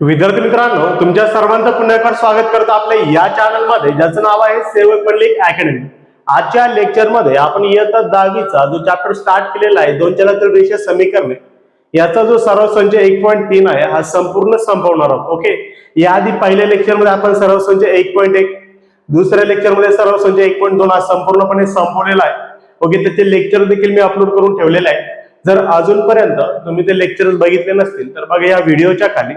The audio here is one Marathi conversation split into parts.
विद्यार्थी मित्रांनो, तुमच्या सर्वांचं पुन्हा एकदा स्वागत करतो आपल्या या चॅनल मध्ये, ज्याचं नाव आहे सेवक पंडित अकॅडमी। आजच्या लेक्चर मध्ये आपण इयत्ता 10वीचा जो चॅप्टर स्टार्ट केलेला आहे, दोन चलातील रेषीय समीकरणे, याचा जो सराव संच 1.3 आहे हा संपूर्ण संपवणार आहोत। ओके, याआधी पहिल्या लेक्चर मध्ये आपण सराव संच 1.1, दुसऱ्या लेक्चर मध्ये सराव संच 1.2 हा संपूर्णपणे संपवलेला आहे। ओके, त्याचे लेक्चर देखील मी अपलोड करून ठेवलेले आहे। जर अजूनपर्यंत तुम्ही ते लेक्चर बघितले नसतील तर बघा, या व्हिडिओच्या खाली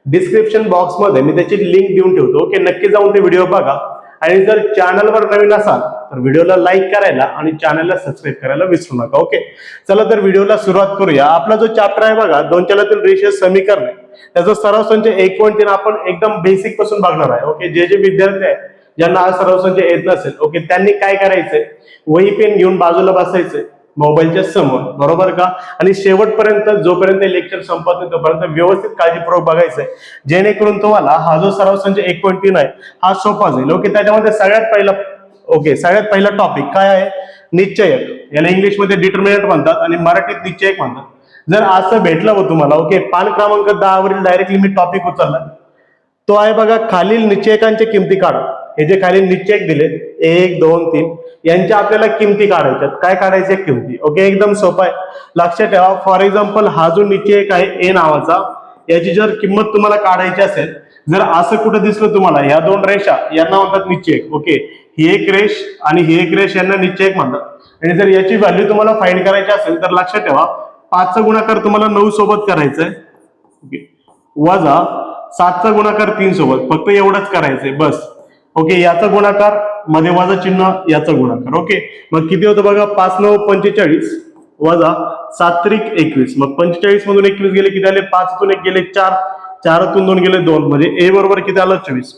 डिस्क्रिप्शन बॉक्स मध्ये मी त्याची लिंक देऊन ठेवतो। ओके, नक्की जाऊन ते व्हिडिओ बघा। आणि जर चॅनलवर नवीन असाल तर व्हिडिओला लाईक करायला आणि चॅनलला सबस्क्राईब करायला विसरू नका। ओके, चला तर व्हिडिओला सुरुवात करूया। आपला जो चॅप्टर आहे बघा, दोन चलातील रेषीय समीकरणे, त्याचा सराव संच 1.3 आपण एकदम बेसिक पासून बघणार आहे। ओके, जे जे विद्यार्थी आहेत ज्यांना हा सराव संच येत नसेल, ओके, त्यांनी काय करायचंय, वही पेन घेऊन बाजूला बसायचंय मोबाईलच्या समोर, बरोबर का? आणि शेवटपर्यंत जोपर्यंत लेक्चर संपत नाही तोपर्यंत व्यवस्थित काळजीपूर्वक बघायचंय, जेणेकरून तुम्हाला हा जो सराव संच 1.3 आहे हा सोपा जाईल। ओके, त्याच्यामध्ये सगळ्यात पहिला टॉपिक काय आहे? निश्चयक। याला इंग्लिश मध्ये डिटर्मिनंट म्हणतात आणि मराठीत निश्चयक म्हणतात। जर असं भेटलं हो तुम्हाला, ओके, पान क्रमांक 10 वरील डायरेक्टली मी टॉपिक उचलला, तो आहे बघा, खालील निश्चयकांच्या किमती काढा। हे जे खालील निश्चयक दिलेत 1, 2, 3 यांच्या आपल्याला किमती काढायच्यात। काय काढायच्या किमती? ओके, एकदम सोपं आहे, लक्षात ठेवा। फॉर एक्झाम्पल, हा जो निश्चयक आहे ए नावाचा, याची जर किंमत तुम्हाला काढायची असेल, जर असं कुठं दिसलं तुम्हाला, या दोन रेषा यांना म्हणतात निश्चयक। ओके, ही एक रेष आणि ही एक रेष यांना निश्चयक म्हणतात। आणि जर याची व्हॅल्यू तुम्हाला फाइंड करायची असेल तर लक्षात ठेवा, 5चा गुणाकार तुम्हाला 9 सोबत करायचंय, ओके, वजा 7चा गुणाकार 3 सोबत, फक्त एवढंच करायचंय बस। ओके, याचा गुणाकार मध्ये वजा चिन्ह, याचा गुणाकार। ओके, मग किती होतं बघा, 5 9 45 वजा 7 त्रिक 21, मग 45 मधून 21 गेले किती आले? 5 तून 1 गेले 4, 4 तून 2 गेले 2, म्हणजे ए बरोबर किती आलं? 24।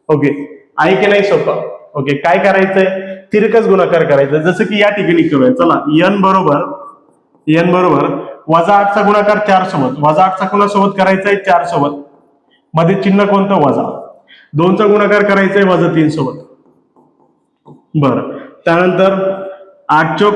ओके, आहे की नाही सोपं? ओके, काय करायचंय? तिरकस गुणाकार करायचा, जसं की या ठिकाणी करूया। चला, n बरोबर वजा 8चा गुणाकार 4 सोबत, वजा 8चा कोणासोबत करायचा आहे? 4 सोबत, मध्ये चिन्ह कोणतं? वजा। 2चा गुणाकार करायचा आहे वजा 3 सोबत, बरं। त्यानंतर 8 चौक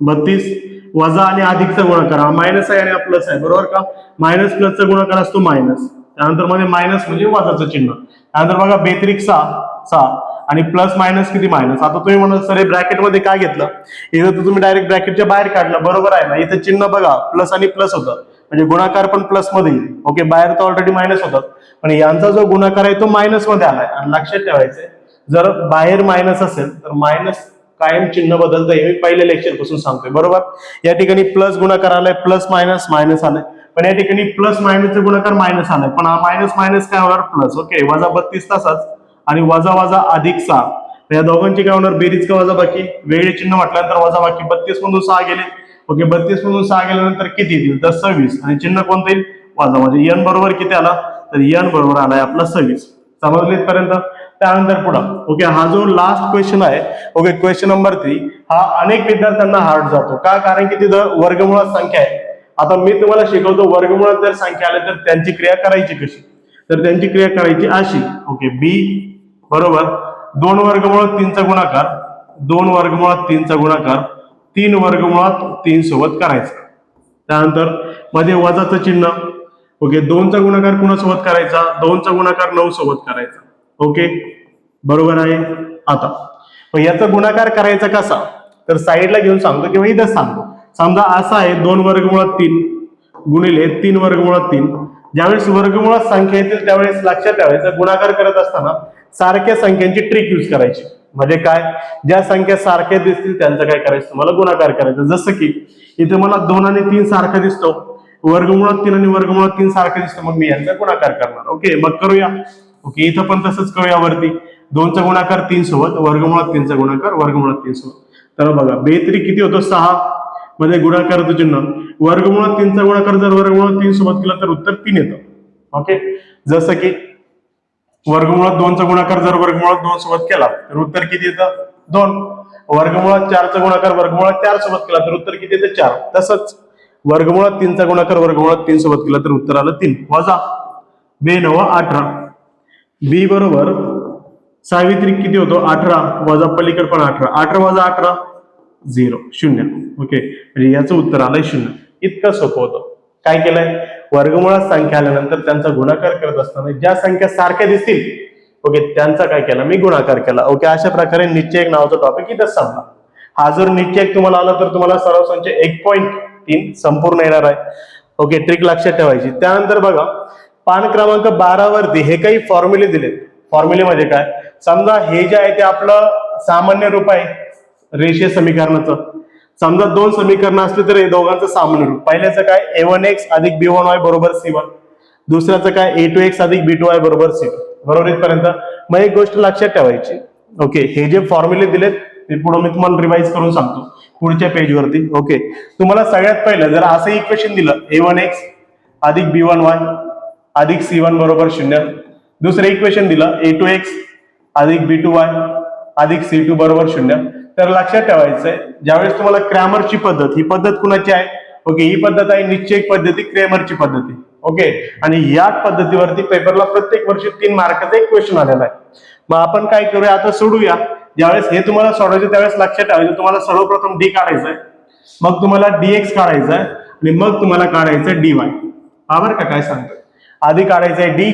32 वजा आणि अधिकचा गुणाकार, हा मायनस आहे आणि हा प्लस आहे, बरोबर का? मायनस प्लसचा गुणाकार असतो मायनस, त्यानंतर मध्ये मायनस म्हणजे वजाचं चिन्ह। त्यानंतर बघा, बेत्रिक 6 आणि प्लस मायनस किती? मायनस। आता तुम्ही म्हणा सर, ब्रॅकेट मध्ये काय घेतलं? इथं तर तुम्ही डायरेक्ट ब्रॅकेटच्या बाहेर काढलं, बरोबर आहे ना? इथं चिन्ह बघा, प्लस आणि प्लस होतं, म्हणजे गुणाकार पण प्लस मध्ये येईल। ओके, बाहेर तर ऑलरेडी मायनस होतात, पण यांचा जो गुणाकार आहे तो मायनस मध्ये आलाय। आणि लक्षात ठेवायचंय, जर बाहेर मायनस असेल तर मायनस कायम चिन्ह बदलतं, हे मी पहिल्या लेक्चर पासून सांगतोय, बरोबर? या ठिकाणी प्लस गुणाकार आलाय, प्लस मायनस मायनस आलाय, पण या ठिकाणी प्लस मायनसचा गुणाकार मायनस आलाय, पण हा मायनस मायनस काय होणार? प्लस। ओके, वजा 32 तसाच आणि वजा वजा अधिक 6, या दोघांची काय होणार? बेरीज का वजा बाकी? वेगळे चिन्ह म्हटल्यानंतर वजा बाकी, 32 मधून 6 गेले। ओके, 32 मधून 6 गेल्यानंतर किती येतील? तर 26, आणि चिन्ह कोणतं येईल? वजा, म्हणजे n बरोबर किती आला? तर n बरोबर आलाय आपला 26। समजले इथपर्यंत? त्यानंतर पुढे, ओके, हा जो लास्ट क्वेश्चन आहे, ओके, क्वेश्चन नंबर 3, हा अनेक विद्यार्थ्यांना हार्ड जातो। का? कारण की तिथं वर्गमुळात संख्या आहे। आता मी तुम्हाला शिकवतो, वर्गमुळात जर संख्या आली तर त्यांची क्रिया करायची कशी? तर त्यांची क्रिया करायची अशी, ओके, b बरोबर 2 वर्गमुळात 3चा गुणाकार, 2 वर्गमुळात 3चा गुणाकार 3 वर्गमुळात 3 सोबत करायचा। त्यानंतर मध्ये वजाचं चिन्ह, ओके, 2चा गुणाकार कुणासोबत करायचा? 2चा गुणाकार 9 सोबत करायचा। ओके, बरोबर आहे। आता याचा गुणाकार करायचा कसा? तर साईडला घेऊन सांगतो किंवा इथं सांगतो। समजा असा आहे, 2 वर्गमुळात 3 गुणिले 3 वर्गमुळात 3, ज्यावेळेस वर्गमुळात संख्या येतील त्यावेळेस लक्षात ठेवायचं, गुणाकार करत असताना सारख्या संख्यांची ट्रिक यूज करायची। म्हणजे काय? ज्या संख्या सारख्या दिसतील त्यांचं काय करायचं? तुम्हाला गुणाकार करायचा। जसं की इथे मला 2 आणि 3 सारखा दिसतो, वर्गमुळात 3 आणि वर्गमुळात 3 सारखं दिसतं, मग मी यांचा गुणाकार करणार। ओके, मग करूया। ओके, इथं पण तसंच करूया। वरती 2चा गुणाकार 3 सोबत, वर्गमुळात 3चा गुणाकार वर्गमुळात 3 सोबत, तर बघा बेत्री किती होतो? 6, मध्ये गुणाकार होतो चिन्ह, वर्गमुळात 3चा गुणाकार जर वर्गमुळात 3 सोबत केला तर उत्तर 3 येतं। ओके, जसं की वर्गमुळात 2चा गुणाकार जर वर्गमुळात 2 सोबत केला तर उत्तर किती येतं? 2। वर्गमुळात 4चा गुणाकार वर्गमुळात 4 सोबत केला तर उत्तर किती येतं? 4। तसंच वर्गमुळात 3चा गुणाकार वर्गमुळात 3 सोबत केला तर उत्तर आलं 3। वजा 2 9 18, b बरोबर सावित्रिक किती होतो? 18 वजा पलीकड पण 18, 18 वजा 18 0 0। ओके, म्हणजे याचं उत्तर आलंय 0। इतकं सोपं होतं। काय केलंय? वर्गमुळात संख्या आल्यानंतर त्यांचा गुणाकार करत असताना ज्या संख्या सारख्या दिसतील ओके त्यांचा काय केला मी गुणाकार केला. ओके, अशा प्रकारे निश्चय एक नावाचा टॉपिक इथं संपला. हा जर निश्चय एक तुम्हाला आला तर तुम्हाला सराव संच 1.3 संपूर्ण येणार आहे. ओके, ट्रिक लक्षात ठेवायची. त्यानंतर बघा पान क्रमांक 12 वरती हे काही फॉर्म्युले दिलेत. फॉर्म्युले म्हणजे काय, समजा हे जे आहे ते आपलं सामान्य रूप आहे रेषीय समीकरणाचं. समजा दोन समीकरण असले तर हे दोघांचं सामान्य रूप. पहिल्याचं काय a1x अधिक b1y बरोबर c1, दुसऱ्याचं काय a2x अधिक b2y बरोबर c2. बरोबर इथपर्यंत. मग एक गोष्ट लक्षात ठेवायची. ओके, हे जे फॉर्म्युले दिलेत ते पुढे मी तुम्हाला रिवाइज करून सांगतो पुढच्या पेजवरती. ओके, तुम्हाला सगळ्यात पहिलं जर असं इक्वेशन दिलं a1x अधिक b1y अधिक c1 बरोबर 0, दुसरं इक्वेशन दिलं a2x अधिक b2y अधिक c2 बरोबर 0, तर लक्षात ठेवायचंय ज्यावेळेस तुम्हाला क्रॅमरची पद्धत, ही पद्धत कुणाची आहे, ओके, ही पद्धत आहे निश्चय पद्धती, क्रॅमरची पद्धती. ओके, आणि या पद्धतीवरती पेपरला प्रत्येक वर्षी 3 मार्काचा एक क्वेश्चन आलेला आहे. मग आपण काय करूया आता, सोडूया. ज्यावेळेस हे तुम्हाला सोडवायचं त्यावेळेस लक्षात ठेवायचं तुम्हाला सर्वप्रथम डी काढायचं आहे, मग तुम्हाला dx काढायचं आहे आणि मग तुम्हाला काढायचं आहे dy. बरोबर का, काय सांगतोय, आधी काढायचं आहे डी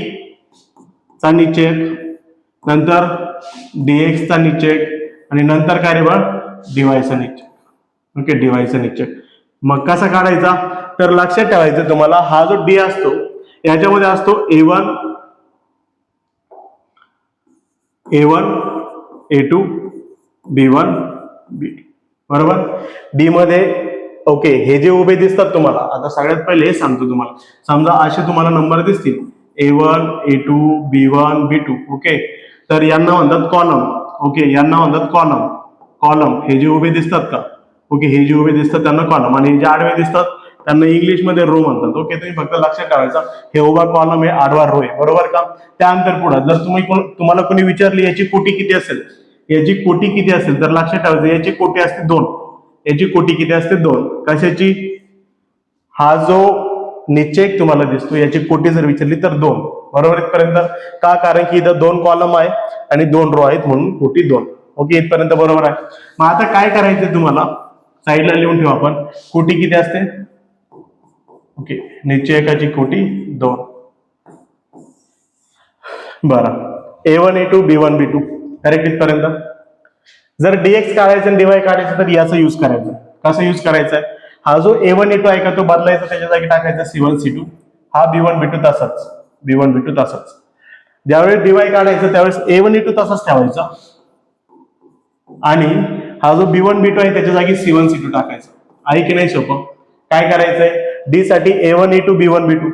चा निश्चय, नंतर dx चा निश्चय आणि नंतर काय रे बा dy चा निश्चय. ओके, dy चा निश्चय. मग कसा काढायचा, तर लक्षात ठेवायचं तुम्हाला हा जो डी असतो याच्यामध्ये असतो a1 a2 b1 b2. बरोबर, डी मध्ये ओके हे जे उभे दिसतात तुम्हाला, आता सगळ्यात पहिले हे सांगतो तुम्हाला. समजा असे तुम्हाला नंबर दिसतील a1 a2 b1 b2. Okay, तर यांना म्हणतात कॉलम. ओके, यांना म्हणतात कॉलम. कॉलम हे जे उभे दिसतात का, ओके, हे जे उभे दिसतात त्यांना कॉलम, आणि जे आडवे दिसतात त्यांना इंग्लिश मध्ये रो म्हणतात. ओके, तुम्ही फक्त लक्षात ठेवायचा हे उभा कॉलम आहे, आडवा रो आहे. बरोबर का. त्यानंतर पुढे जर तुम्हाला कोणी विचारली याची कोटी किती असेल, याची कोटी किती असेल, तर लक्षात ठेवायचं याची कोटी असते 2. याची कोटी किती असते 2. कशाची, हा जो निश्चय तुम्हाला दिसतो याची कोटी जर विचारली तर 2. बरोबर इथपर्यंत. का, कारण की इथं 2 कॉलम आहे आणि 2 रो आहेत म्हणून कोटी 2. ओके, इथपर्यंत बरोबर आहे. मग आता काय करायचं तुम्हाला, साईडला लिहून ठेवा आपण कोटी किती असते. ओके, निश्चयकाची कोटी 2. बरं, a1 a2 b1 b2 correct इथपर्यंत. जर dx काढायचं आणि dy काढायचं तर याचा यूज करायचा. कसं यूज करायचा आहे, हा जो a1 a2 आहे का तो बदलायचा, त्याच्या जागी टाकायचा c1 c2, हा b1 b2 तसाच, b1 b2 तसाच. ज्यावेळेस dy काढायचं त्यावेळेस a1 a2 तसाच ठेवायचा आणि हा जो b1 b2 आहे त्याच्या जागी c1 c2 टाकायचा. आहे की नाही सोपं. काय करायचंय, d साठी a1 a2 b1 b2,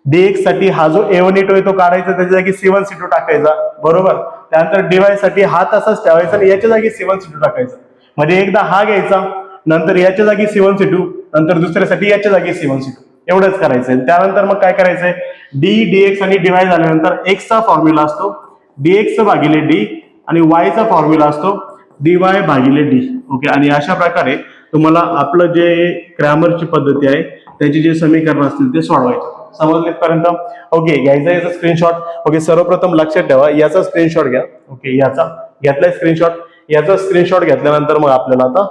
dx साठी हा जो a1 a2 आहे तो काढायचा त्याच्या जागी c1 c2 टाकायचा. बरोबर. त्यानंतर dy साठी हा तसाच ठेवायचा आणि याच्या जागी c1 c2 टाकायचा. म्हणजे एकदा हा घ्यायचा, नंतर याच्या जागी c1 c2, नंतर दुसऱ्यासाठी याच्या जागी c1 c2, एवढंच करायचंय. त्यानंतर मग काय करायचंय, d dx आणि dy झाल्यानंतर x चा फॉर्म्युला असतो dx भागिले d आणि y चा फॉर्म्युला असतो dy भागिले d. ओके, आणि अशा प्रकारे तुम्हाला आपलं जे क्रॅमरची पद्धती आहे त्याची जे समीकरण असतील ते सोडवायचे. समजलेपर्यंत. ओके, याचा स्क्रीनशॉट. ओके, सर्वप्रथम लक्षात ठेवा याचा स्क्रीनशॉट घ्या. ओके, याचा घेतलाय स्क्रीनशॉट. याचा स्क्रीनशॉट घेतल्यानंतर मग आपल्याला आता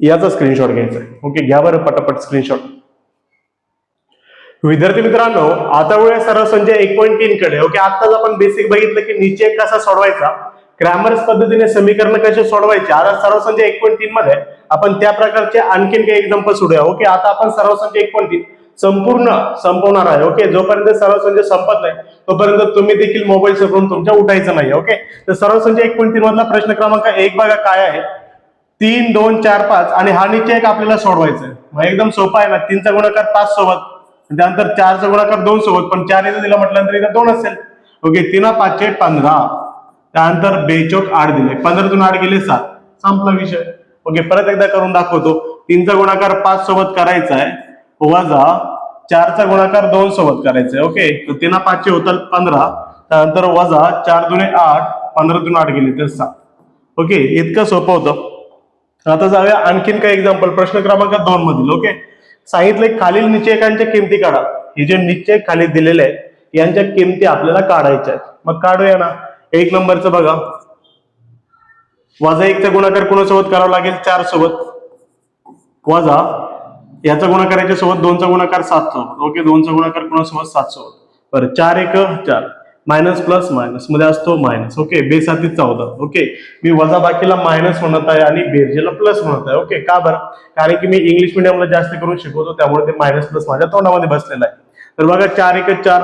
याचा स्क्रीनशॉट घ्यायचा आहे. ओके, घ्या बरं पटापट स्क्रीनशॉट. विद्यार्थी मित्रांनो, आता वेळ सराव संच 1.3 कडे. ओके, आताच आपण बेसिक बघितलं की निश्चय कसा सोडवायचा, क्रॅमर्स पद्धतीने समीकरण कसे सोडवायचे. आता सराव संच 1.3 मध्ये आपण त्या प्रकारचे आणखीन काही एक्झाम्पल सोडूया. ओके, आता आपण सराव संच 1.3 संपवणार आहे. ओके, जोपर्यंत सराव संच संपत नाही तोपर्यंत तुम्ही देखील मोबाईल सोडून तुमच्या उठायचं नाही. ओके, तर सराव संच 1.3 मधला प्रश्न क्रमांक 1 बघा काय आहे. 3 2 4 5 आणि हा निश्चय आपल्याला सोडवायचा आहे. मग एकदम सोपा आहे ना. 3 चा गुणाकार 5 सोबत, त्यानंतर 4 चा गुणाकार 2 सोबत, पण 4 इथं दिला म्हटल्यानंतर इथं 2 असेल. ओके, 3 5 15, त्यानंतर 2 4 8 दिले, 15 तून 8 गेले 7, संपला विषय. ओके, परत एकदा करून दाखवतो. 3 चा गुणाकार 5 सोबत करायचा आहे, वजा 4 चा गुणाकार 2 सोबत करायचा आहे. ओके, तर 3 5 चे होतात 15, त्यानंतर वजा 4 दुने 8, 15 तून 8 गेले तर 7. ओके, इतकं सोपं होतं. आता जाऊया आणखीन काही एक्झाम्पल. प्रश्न क्रमांक 2 मधील. ओके, सांगितले खालील निश्चयकांच्या किमती काढा. हे जे निश्चय खाली दिलेले आहेत यांच्या किमती आपल्याला काढायच्या आहेत. मग काढूया ना. 1 नंबरचं बघा, वजा 1 चा गुणाकार कोणासोबत करावा लागेल, 4 सोबत, वजा याचा गुणाकार याच्यासोबत 2चा गुणाकार 7 सोबत. ओके 2चा गुणाकार कोणासोबत 7 सोबत. बरं 4 1 4 मायनस प्लस मायनस मध्ये असतो मायनस. ओके बेसाती 14. ओके मी वजा बाकीला मायनस म्हणत आहे आणि बेरजेला प्लस म्हणत आहे. ओके का बरं? कारण की मी इंग्लिश मिडियमला जास्त करून शिकवतो त्यामुळे ते मायनस प्लस माझ्या तोंडामध्ये बसलेलं आहे. तर बघा 4 1 4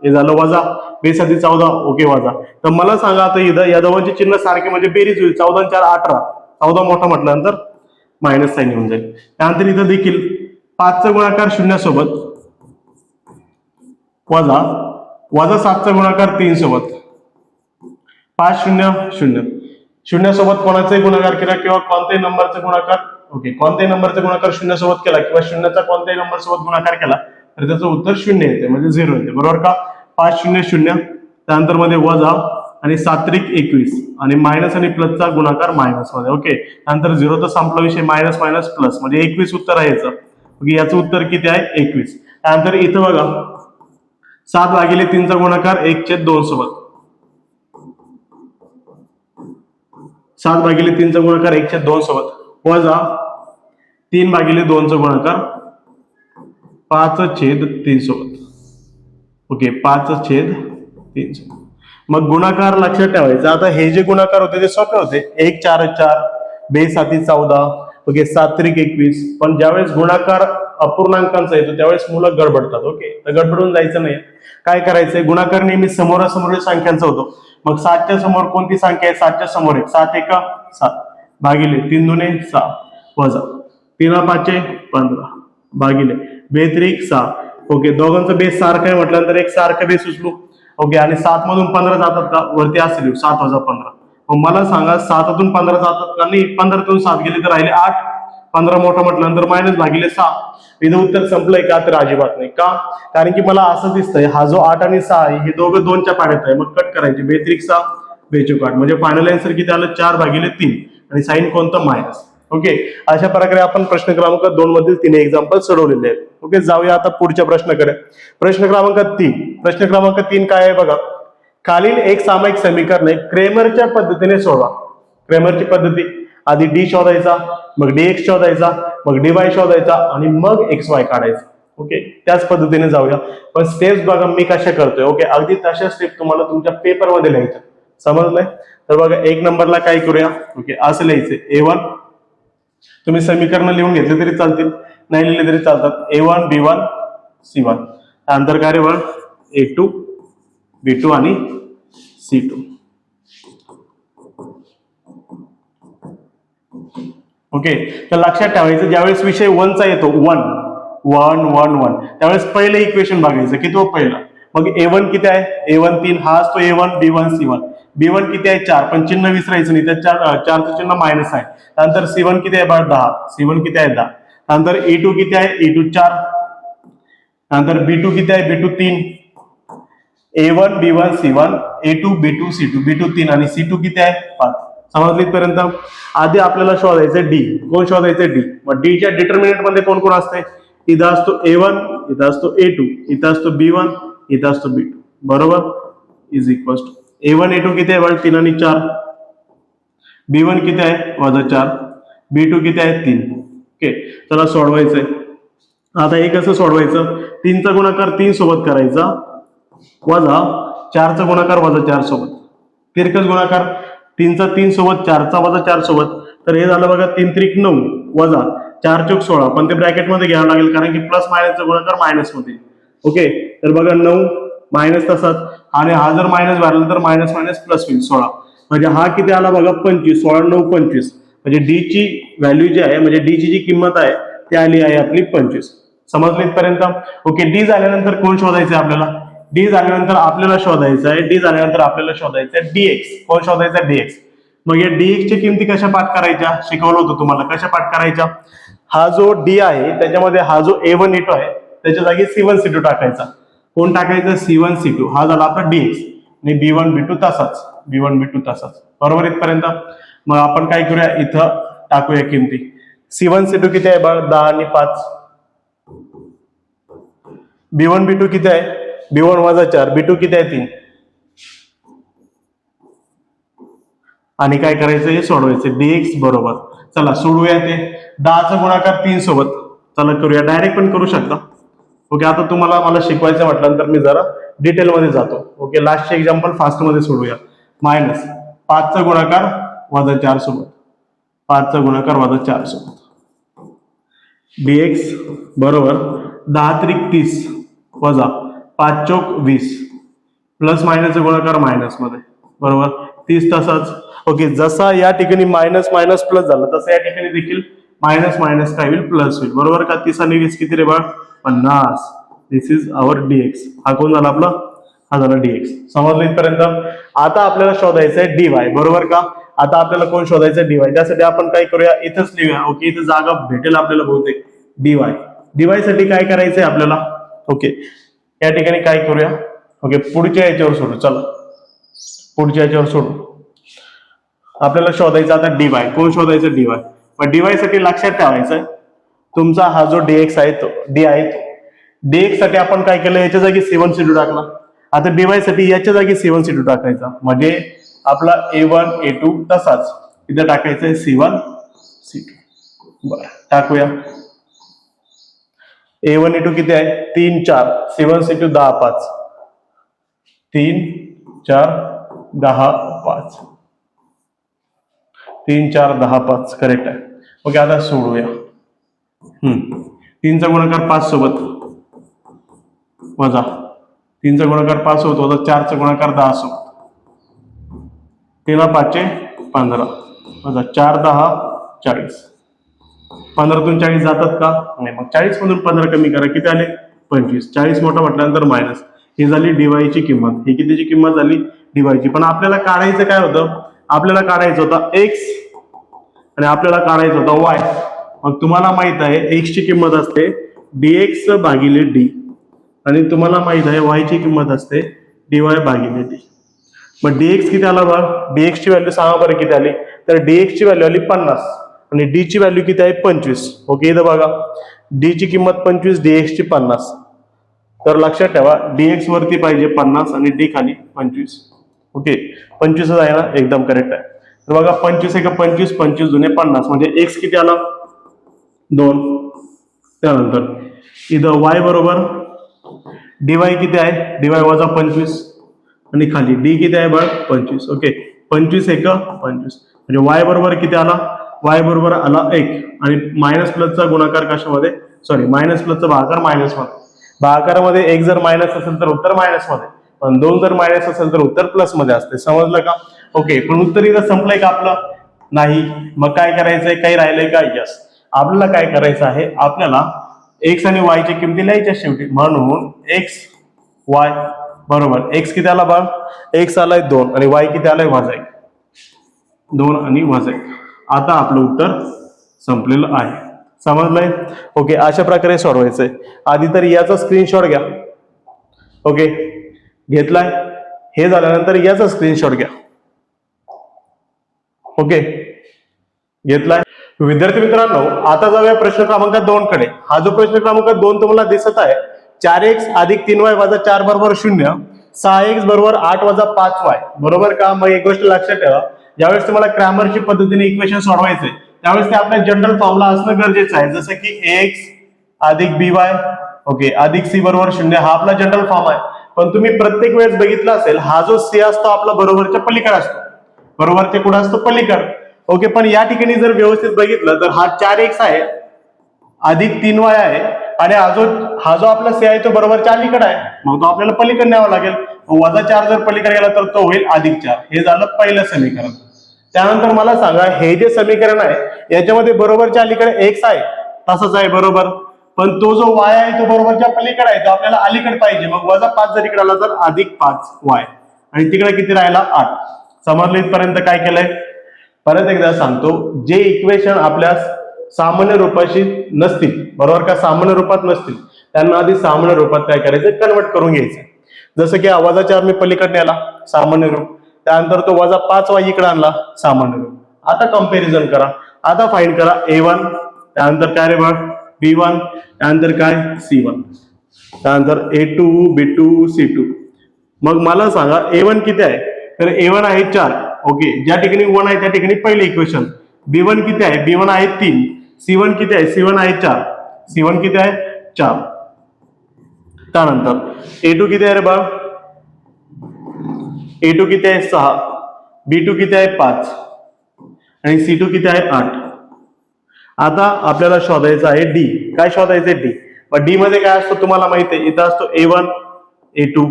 हे झालं वजा बेसाती 14. ओके वजा. तर मला सांगा आता इथं या दोघांचे चिन्ह सारखे म्हणजे बेरीज होईल. 14 4 18. 14 मोठा म्हटल्यानंतर मायनस साईन येऊन जाईल. त्यानंतर इथं देखील 5चा गुणाकार 0 सोबत वजा 7चा गुणाकार 3 सोबत 5 0 0 0 सोबत कोणाचाही गुणाकार केला किंवा कोणत्याही नंबरचा गुणाकार ओके कोणत्याही नंबरचा गुणाकार 0 सोबत केला किंवा 0चा कोणत्याही नंबर सोबत गुणाकार केला तर त्याचं उत्तर 0 येते म्हणजे 0 येते. बरोबर का? 5 0 0 त्यानंतर मध्ये वजा आणि 7 त्रिक 21 आणि मायनस आणि प्लसचा गुणाकार मायनस मध्ये. ओके त्यानंतर 0 तर संपला विषय मायनस मायनस प्लस म्हणजे 21 उत्तर आहे याचं. ओके याचं उत्तर किती आहे 21. त्यानंतर इथं बघा 7 भागिले 3चा गुणाकार 1/2 सोबत 7 भागिले 3चा गुणाकार 1/2 सोबत वजा 3 भागिले 2चा गुणाकार 5/3 सोबत. ओके 5/3 सोबत. मग गुणाकार लक्षात ठेवायचा. आता हे जे गुणाकार होते ते सोपे होते. 1 4 4 बेसाती 14 ओके 7 त्रिक 21. पण ज्यावेळेस गुणाकार अपूर्णांकांचा येतो त्यावेळेस मुलं गडबडतात. ओके तर गडबडून जायचं नाही. काय करायचंय गुणाकार नेहमी समोरासमोर संख्यांचा होतो. मग 7च्या समोर कोणती संख्या आहे? 7च्या समोर आहे 7 1 7 भागिले 3 2 6 वजा 3 5 15 भागिले बेत्रिक 6. ओके दोघांचं बेस सारखं आहे म्हटल्यानंतर एक सारखं बेस उचलू. ओके आणि 7 मधून 15 जातात का? वरती असेल 7 वजा 15. मग मला सांगा 7तून 15 जातात का? नाही 15तून 7 गेले तर राहिले 8. 15 मोठा म्हटल्यानंतर मायनस भागिले 6. इथं उत्तर संपलंय का? तर अजिबात नाही. का? कारण की मला असं दिसतंय हा जो 8 आणि 6 आहे हे दोघं 2च्या पाड्यात आहे. मग कट करायचे बेत्रिक 6 बेचूक 8 म्हणजे फायनल आन्सर किती आलं 4 भागिले 3 आणि साइन कोणतं मायनस. ओके अशा प्रकारे आपण प्रश्न क्रमांक 2 मधील 3 एक्झाम्पल सोडवलेले आहेत. ओके जाऊया आता पुढच्या प्रश्नाकडे. प्रश्न क्रमांक 3. प्रश्न क्रमांक 3 काय आहे बघा. खालील एक सामायिक समीकरणे क्रेमरच्या पद्धतीने सोडवा. क्रेमरची पद्धती आधी डी शोधायचा मग dx शोधायचा मग dy शोधायचा आणि मग xy काढायचा. ओके त्याच पद्धतीने जाऊया. पण स्टेप्स बघा मी कशा करतोय. ओके अगदी तशा स्टेप तुम्हाला तुमच्या पेपर मध्ये लिहायच्या. समजलंय? तर बघा 1 नंबरला काय करूया. ओके असं लिहायचंय A1 तुम्ही समीकरण लिहून घेतले तरी चालतील नाही लिहिले तरी चालतात. A1 B1 C1 त्यानंतर कार्यबळ A2 B2 आणि C2. ओके तर लक्षात ठेवायचं ज्यावेळेस विषय 1चा येतो 1 1 1 1 त्यावेळेस पहिले इक्वेशन बघायचं की तो पहिला. मग A1 किती आहे? A1 3 हा असतो A1 B1 C1. B1 किती आहे 4 पण चिन्ह विसरायचं नाही त्या 4चं चिन्ह मायनस आहे. त्यानंतर C1 किती आहे बघा 10 C1 किती आहे 10. त्यानंतर A2 किती आहे A2 4. त्यानंतर B2 किती आहे B2 3. A1 B1 C1 A2 B2 C2 B2 3 आणि C2 किती आहे 5. समजली पर्यंत? आधी आपल्याला शोधायचं डी. कोण शोधायचं डी. मग डी च्या डिटर्मिनंट मध्ये कोण कोण असते? इथं असतो A1 इथं असतो A2 इथं असतो B1 इथं असतो B2 बरोबर is equal to A1 A2 किती आहे 3 आणि 4. B1 किती आहे -4. B2 किती आहे 3. ओके चला सोडवायचंय. आता हे कसं सोडवायचं? 3चा गुणाकार 3 सोबत करायचा वजा 4चा गुणाकार वजा 4 सोबत. तिरकस गुणाकार 3चा 3 सोबत 4चा वजा 4 सोबत. तर हे झालं बघा 3 त्रिक 9 वजा 4 चौक 16 पण ते ब्रॅकेट मध्ये घ्यावं लागेल कारण की प्लस मायनसचा गुणाकार मायनस मध्ये. ओके तर बघा 9 मायनस तसाच आणि हा जर मायनस भरला तर मायनस मायनस प्लस होईल 16 म्हणजे हा किती आला बघा 25. 16 9 25 म्हणजे डी ची व्हॅल्यू जी आहे म्हणजे डी ची जी किंमत आहे ती आली आहे आपली 25. समजली इथपर्यंत? ओके डी झाल्यानंतर कोण शोधायचं आहे आपल्याला? डी झाल्यानंतर आपल्याला शोधायचं आहे डी झाल्यानंतर आपल्याला शोधायचं आहे dx. कोण शोधायचं आहे dx. मग या dx ची किमती कशा पाठ करायच्या शिकवलं होतं तुम्हाला. कशा पाठ करायच्या? हा जो डी आहे त्याच्यामध्ये हा जो A1 A2 आहे त्याच्या जागी C1 C2 टाकायचा. कोण टाकायचं? C1 C2 हा झाला आपला dx आणि B1 B2 तसाच B1 B2 तसाच बरोबर इथपर्यंत. मग आपण काय करूया इथं टाकूया किमती. C1 C2 किती आहे बघा 10 आणि 5. B1 B2 किती आहे B1 वजा 4 B2 किती आहे 3 आणि काय करायचं हे सोडवायचं dx बरोबर. चला सोडूया ते 10चा गुणाकार 3 सोबत चला करूया, डायरेक्ट पण करू शकता. ओके, आता तुम्हाला मला शिकवायचं म्हटल्यानंतर मी जरा डिटेलमध्ये जातो. ओके, लास्टचे एक्झाम्पल फास्टमध्ये सोडूया. मायनस 5चा गुणाकार वजा 4 सोबत, 5चा गुणाकार वजा 4 सोबत, dx बरोबर 10 त्रिक 30 वजा 5 चौक 20 प्लस मायनसचा गुणाकार मायनस मध्ये बरोबर 30 तसाच. ओके, जसा या ठिकाणी मायनस मायनस प्लस झाला तसं या ठिकाणी देखील मायनस मायनस काय होईल, प्लस होईल. बरोबर का? 30 आणि 20 किती रे बाळ? 50. दिस इज आवर dx. हा कोण झाला आपला? हा झाला dx. समजलं इथपर्यंत? आता आपल्याला शोधायचं आहे dy. बरोबर का? आता आपल्याला कोण शोधायचं dy? त्यासाठी आपण काय करूया, इथंच लिहूया. ओके, इथं जागा भेटेल आपल्याला बहुतेक. dy साठी काय करायचंय आपल्याला? ओके, या ठिकाणी काय करूया? ओके, पुढच्या याच्यावर सोडू. चला पुढच्या याच्यावर सोडू. आपल्याला शोधायचं आता dy. कोण शोधायचं? dy. पण dy साठी लक्षात ठेवायचं तुमचा हा जो dx आहे तो d आहे तो dx साठी आपण काय केलं, याच्या जागी c1 c2 टाकला. आता dy साठी याच्या जागी c1 c2 टाकायचा, म्हणजे आपला a1 a2 तसाच इथे टाकायचं c1 c2. बरं, टाकूया. a1 a2 किती आहे? 3 4, c1 c2 10 5, 3 4 10 5, 3 4 10 5 करेक्ट आहे. ओके, आता सोडूया. 3चा गुणाकार 5 सोबत वजा 3चा गुणाकार 5 सोबत वजा 4चा गुणाकार 10 सोबत, 3 5 15 वजा 4 10 40. 15तून 40 जातात का? नाही. मग 40 मधून 15 कमी करा, किती आले? 25. 40 मोठा म्हटल्यानंतर मायनस. ही झाली dy ची किंमत. ही कितीची किंमत झाली? dy ची. पण आपल्याला काढायचं काय होतं? आपल्याला काढायचं होता x आणि आपल्याला काढायचं होता y. मग तुम्हाला माहित आहे x ची किंमत असते dx भागिले d आणि तुम्हाला माहित आहे y ची किंमत असते dy भागिले d. मग dx किती आला बघ? dx ची व्हॅल्यू सांगा बरं किती आली? तर dx ची व्हॅल्यू आली 50 आणि d ची व्हॅल्यू किती आहे? 25. ओके, इथं बघा d ची किंमत 25, dx ची 50. तर लक्षात ठेवा dx वरती पाहिजे 50 आणि d खाली 25. ओके, 25 आहे ना? एकदम करेक्ट आहे. तर बघा 25 1 25, 25 दुने 50, म्हणजे x किती आला? 2. त्यानंतर इथं y बरोबर dy किती आहे? dy वजा 25 आणि खाली d किती आहे बघ? 25. ओके, 25 1 25, म्हणजे y बरोबर किती आला? y बरोबर आला 1 आणि मायनस प्लसचा गुणाकार कशामध्ये? सॉरी, मायनस प्लसचा भागाकार मायनस मध्ये. भागाकारामध्ये 1 जर मायनस असेल तर उत्तर मायनस मध्ये, पण 2 जर मायनस असेल तर उत्तर प्लस मध्ये असते. समजलं का? ओके, पण उत्तर इथं संपलंय का आपलं? नाही. मग काय करायचंय? काही राहिलंय का? यस. आपल्याला काय करायचं आहे? आपल्याला x आणि y च्या किमती लिहायच्या शेवटी. म्हणून x y बरोबर x किती आला बघ? x आलाय 2 आणि y किती आलाय? वजा 1. 2 आणि वजा 1. आता आपलं उत्तर संपलेलं आहे. समजलंय? ओके, अशा प्रकारे सोडवायचंय. आधी तर याचा स्क्रीनशॉट घ्या. ओके, घेतलाय. हे झाल्यानंतर याचा स्क्रीनशॉट घ्या. ओके, घेतलाय. विद्यार्थी मित्रांनो, आता जाऊया प्रश्न क्रमांक 2 कडे. हा जो प्रश्न क्रमांक 2 तुम्हाला दिसत आहे, 4x अधिक 3y वजा 4 बरोबर 0, 6x बरोबर 8 वजा 5y. बरोबर का? मग एक गोष्ट लक्षात ठेवा, ज्यावेळेस तुम्हाला क्रॅमरची पद्धतीने इक्वेशन सोडवायचे त्यावेळेस ते आपल्या जनरल फॉर्मला असणं गरजेचं आहे. जसं की ax अधिक by ओके अधिक c बरोबर 0 हा आपला जनरल फॉर्म आहे. पण तुम्ही प्रत्येक वेळेस बघितला असेल, हा जो c असतो आपला बरोबरच्या पलीकडे असतो. बरोबरच्या कुठे असतो? पलीकडे. ओके, पण या ठिकाणी जर व्यवस्थित बघितलं तर हा 4x आहे अधिक 3y आहे आणि हा जो आपला c आहे तो बरोबरच्या अलीकडे आहे. मग तो आपल्याला पलीकडे न्यावा लागेल. वजा 4 जर पलीकडे गेला तर तो होईल अधिक 4. हे झालं पहिलं समीकरण. त्यानंतर मला सांगा, हे जे समीकरण आहे याच्यामध्ये बरोबरच्या अलीकडे x आहे तसंच आहे बरोबर, पण तो जो y आहे तो बरोबरच्या पलीकडे आहे, तो आपल्याला अलीकडे पाहिजे. मग वजा 5 जर इकडे आला तर अधिक 5y आणि तिकडे किती राहिला? 8. समजलं इथपर्यंत काय केलंय? परत एकदा सांगतो, जे इक्वेशन आपल्या सामान्य रूपाशी नसतील, बरोबर का, सामान्य रूपात नसतील, त्यांना आधी सामान्य रूपात काय करायचं? कन्वर्ट करून घ्यायचं. जसं की वजा 4 मी पलीकडे नेला, सामान्य रूप. त्यानंतर तो वजा 5y इकडे आणला, सामान्य रूप. आता कंपॅरिझन करा. आता फाइंड करा a1, त्यानंतर काय रे बघ? b1, त्यानंतर काय? c1, त्यानंतर a2 b2 c2. मग मला सांगा a1 किती आहे? तर a1 आहे 4. ओके, ज्या ठिकाणी 1 आहे त्या ठिकाणी पहिले इक्वेशन. b1 किती आहे? b1 आहे 3. c1 किती आहे? c1 आहे 4. C1 किती आहे 4. त्यानंतर A2 किती आहे रे बाळ, A2 किती आहे 6, B2 किती आहे 5 आणि C2 किती आहे 8. आता आपल्याला शोधायचं आहे D. काय शोधायचं आहे D. मग D मध्ये काय असतो तुम्हाला माहिती आहे, इथं असतो A1 A2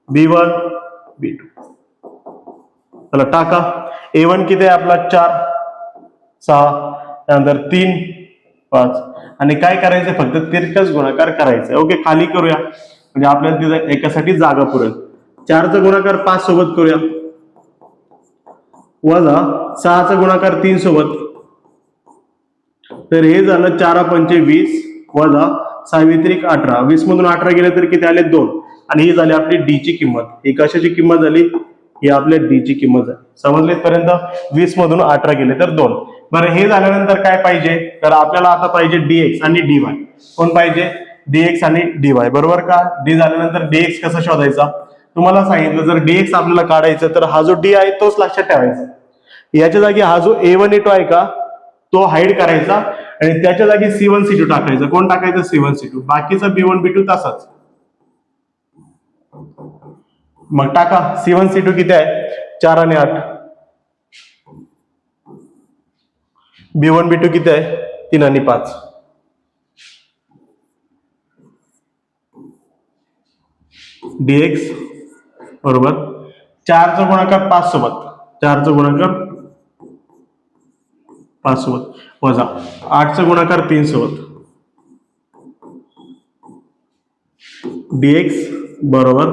B1 B2. चला टाका. A1 किती आहे आपला 4 6, त्यानंतर 3 5 आणि काय करायचं फक्त तिरकस गुणाकार करायचा. ओके, खाली करूया म्हणजे आपल्याला तिथं एकासाठी जागा पुरेल. 4चा गुणाकार 5 सोबत करूया, वजा 6चा गुणाकार 3 सोबत. तर हे झालं 4 पंचे 20 वजा 6 व्यतिरिक्त 18. 20 मधून 18 गेले तर किती आले 2 आणि ही झाली आपली डी ची किंमत. ही कशाची किंमत झाली, ही आपल्या डी ची किंमत झाली. समजले पर्यंत. 20 मधून 18 गेले तर 2. बरं, हे झाल्यानंतर काय पाहिजे, तर आपल्याला आता पाहिजे dx आणि dy. कोण पाहिजे, dx आणि dy, बरोबर का. d झाल्यानंतर dx कसा शोधायचा तुम्हाला सांगितलं. जर dx आपल्याला काढायचं तर हा जो d आहे तोच लक्षात ठेवायचा. याच्या जागी हा जो A1 A2 आहे का तो हाईड करायचा आणि त्याच्या जागी C1 C2 टाकायचं. कोण टाकायचं, C1 C2. बाकीचा B1 B2 तसाच. मग टाका. C1 C2 किती आहे 4 आणि 8. B1 B2 किती आहे 3 आणि 5. dx बरोबर 4चा गुणाकार 5 सोबत, 4चा गुणाकार 5 सोबत वजा 8चा गुणाकार 3 सोबत. dx बरोबर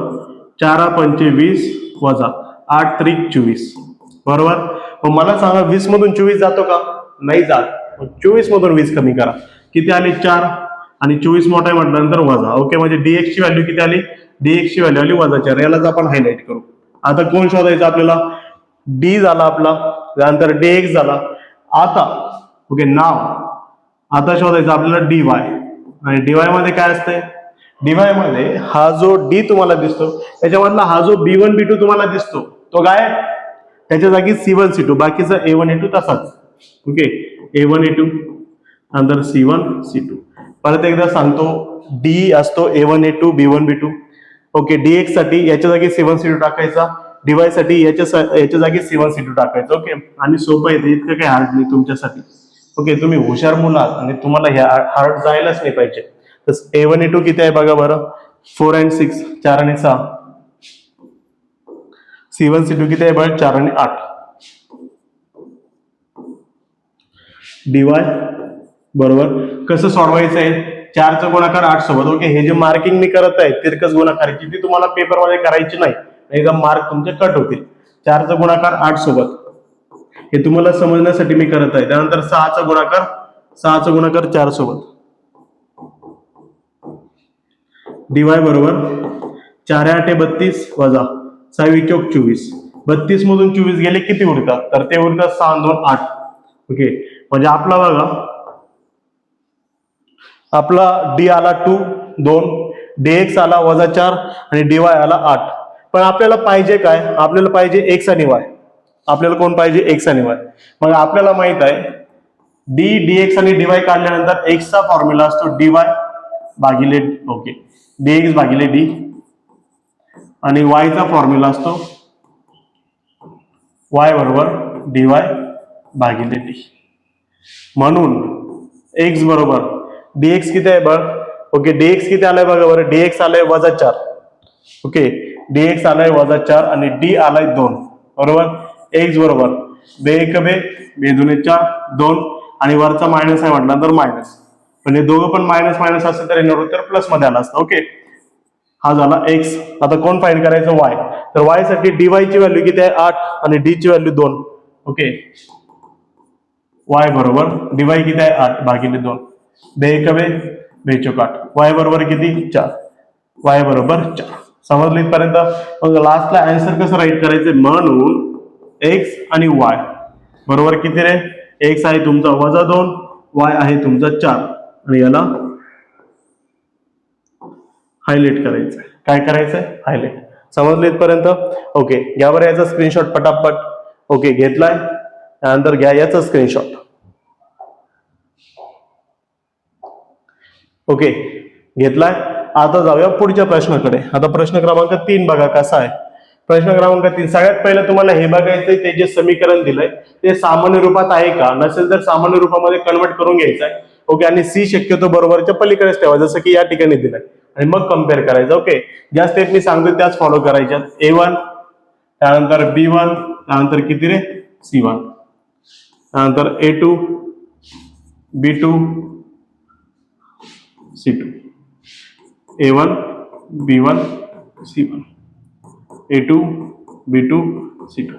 4 पंचे 20 वजा 8 त्रिक 24. बरोबर. मग मला सांगा 20 मधून 24 जातो का, नाही जात. 24 मधून 20 कमी करा. किती आले 4 आणि 24 मोठा आहे म्हटल्यानंतर वजा. ओके, म्हणजे dx ची व्हॅल्यू किती आली, dx ची व्हॅल्यू आली वजा 4. यालाच आपण हायलाइट करू. आता कोण शोधायचं आपल्याला, d झाला आपला, त्यानंतर dx झाला. आता ओके नाव आता शोधायचं आपल्याला dy आणि dy मध्ये काय असते, dy मध्ये हा जो d तुम्हाला दिसतो त्याच्यामधला हा जो B1 B2 तुम्हाला दिसतो तो काय, त्याच्या जागी C1 C2, बाकीचा A1 A2 तसाच. ओके, A1 A2 नंतर C1 C2. परत एकदा सांगतो, d असतो A1 A2 B1 B2. Okay, dx साठी याच्या जागी C1 C2 टाकायचा, dy साठी याच्या जागी C1 C2 टाकायचं. ओके, आणि सोपं आहे, इतकं काही हार्ड नाही तुमच्यासाठी. ओके, तुम्ही हुशार मुलं आहात आणि तुम्हाला ह्या हार्ड जायलाच नाही पाहिजे. तर A1 A2 किती आहे बघा बरं, 4 and 6 4 आणि 6. C1 C2 किती आहे बघा 4 आणि 8. dy बरोबर कसं सोडवायचं आहे, 4चा गुणाकार 8 सोबत. ओके, हे जे मार्किंग मी करत आहे तिरकस गुणाकाराची ती तुम्हाला पेपर मध्ये करायची नाही, एकदा मार्क तुमचे कट होतील. 4चा गुणाकार 8 सोबत हे तुम्हाला समजण्यासाठी मी करत आहे. त्यानंतर 6चा गुणाकार 4 सोबत. dy बरोबर 4 8 32 वजा 6 चौक 24. 32 मधून 24 गेले किती उरतात, तर ते उरतात 6 2 8. ओके, म्हणजे आपला बघा आपला d आला 2 dx आला वजा 4 आणि dy आला 8. पण आपल्याला पाहिजे काय, आपल्याला पाहिजे x आणि y. आपल्याला कोण पाहिजे, x आणि y. मग आपल्याला माहित आहे d dx आणि dy काढल्यानंतर x चा फॉर्म्युला असतो dy भागिले ओके dx भागिले d आणि y चा फॉर्म्युला असतो y बरोबर dy भागिले d. म्हणून x बरोबर dx किती आहे बघ. ओके, dx किती आलाय बघा बरं, dx आलाय वजा 4. ओके, dx आलाय वजा 4 आणि d आलाय 2. बरोबर. x बरोबर 2 1 2 2 2 4 2 आणि वरचा मायनस आहे म्हटलं तर मायनस, म्हणजे दोघं पण मायनस मायनस असेल तर येणार तर प्लस मध्ये आला असतं. ओके, हा झाला x. आता कोण फाइंड करायचं, y. तर y साठी dy ची व्हॅल्यू किती आहे 8 आणि d ची व्हॅल्यू 2. ओके, y बरोबर dy किती आहे 8 भागिले 2. 2 1 2 2 चौक 8. y बरोबर किती 4. y बरोबर 4. समजलं इथपर्यंत. मग लास्टला आन्सर कसं राईट करायचं, म्हणून x आणि y बरोबर किती रे, x आहे तुमचा वजा 2, y आहे तुमचा 4 आणि याला हायलाइट करायचं. काय करायचंय, हायलाइट. समजलं इथपर्यंत. ओके, घ्या बरं याचा स्क्रीनशॉट पटापट. ओके, घेतलाय, त्यानंतर घ्या याचा स्क्रीनशॉट. ओके, घेतलाय. आता जाऊया पुढच्या प्रश्नाकडे. आता प्रश्न क्रमांक 3 बघा कसा आहे. प्रश्न क्रमांक 3, सगळ्यात पहिलं तुम्हाला हे बघायचंय ते जे समीकरण दिलंय ते सामान्य रूपात आहे का, नसेल तर सामान्य रूपामध्ये कन्वर्ट करून घ्यायचं आहे. ओके, आणि सी शक्यतो बरोबरच्या पलीकडेच ठेवा जसं की या ठिकाणी दिलंय, आणि मग कम्पेअर करायचं. ओके, ज्या स्टेप मी सांगतो त्याच फॉलो करायच्या. A1, त्यानंतर B1, त्यानंतर किती रे C1, त्यानंतर A2, B2, C2, A1, B1, C1, A2, B2, C2.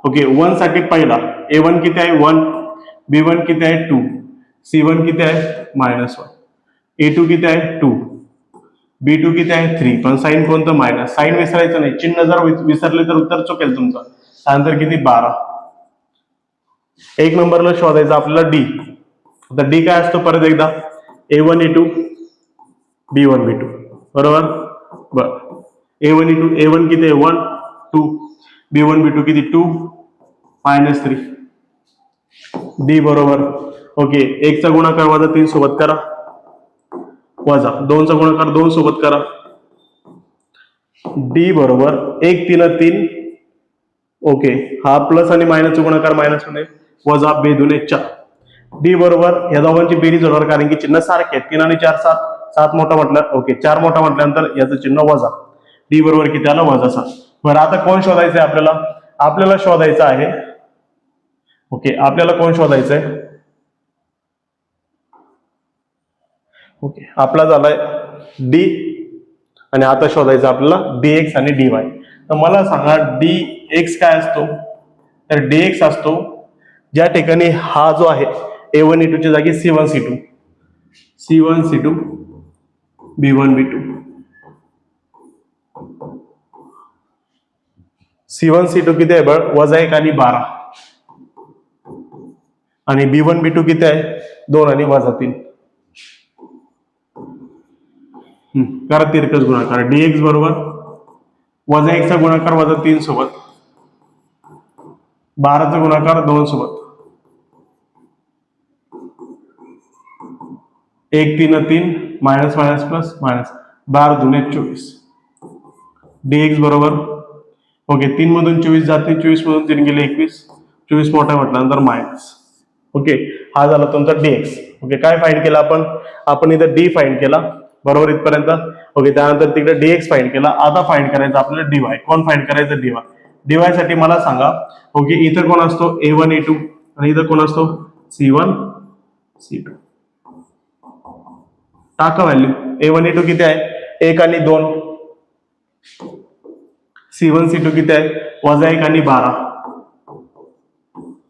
Okay, 1 साठी पहिला A1 किती आहे 1, B1 किती आहे 2, C1 किती आहे -1, A2 किती आहे 2, B2 किती आहे 3. पण साईन कोणतं मायनस, साईन विसरायचं नाही, चिन्ह जर विसरले तर उत्तर चुकेल तुमचं. त्यानंतर किती 12. एक नंबरला शोधायचं आपल्याला डी. आता डी काय असतो परत एकदा, A1 A2 B1 B2, बरोबर. बर, A1 A2, A1 किती आहे 1 2, B1 B2 किती 2 -3, डी बरोबर. ओके, 1 चा गुणाकार वजा 3 सोबत करा, वजा 2 चा गुणाकार 2 सोबत करा, डी बरोबर 1 3 3. ओके, हा प्लस आणि मायनसचा गुणाकार मायनस होणे, वजा 2 2 4. डी बरोबर या दोघांची बेरीज होणार कारण की चिन्ह सारखे आहेत. 3 आणि 4 7, 7 मोठा म्हटलं. ओके, 4 मोठा म्हटल्यानंतर याचं चिन्ह वजा, डी बरोबर किती आलं वजा 7. बरं, आता कोण शोधायचं आहे आपल्याला, आपल्याला शोधायचं आहे. ओके, आपल्याला कोण शोधायचं आहे. ओके, आपला झालाय डी, आणि आता शोधायचं आपल्याला dx आणि dy. तर मला सांगा dx काय असतो, तर dx असतो ज्या ठिकाणी हा जो आहे A1 A2 च्या जागी C1 C2, C1 C2 B1 B2, C1 C2 किती आहे बघ, वजा 1 आणि 12, आणि B1 B2 किती आहे 2 आणि वजा 3. करा तिरकस गुणाकार, dx बरोबर वजा 1 चा गुणाकार वजा 3 सोबत, 12 चा गुणाकार 2 सोबत, 1 3 3 minus minus plus minus, 12 2 24, dx बरोबर. ओके, 3 मधून 24 जाते, 24 मधून 3 गेले 21, 24 मोठा म्हटल्यानंतर मायनस. ओके, हा झाला तुमचा dx. ओके, काय फाइंड केला आपण इथं d फाइंड केला, बरोबर इथपर्यंत. ओके, त्यानंतर तिकडे dx फाइंड केला. आता फाइंड करायचं आपल्याला dy. कोण फाइंड करायचं dy. dy साठी मला सांगा. ओके, इथं कोण असतो A1 A2, आणि इथं कोण असतो C1 C2. टाका व्हॅल्यू. A1 A2 किती आहे 1 आणि 2, C1 C2 किती आहे वजा 1 आणि 12,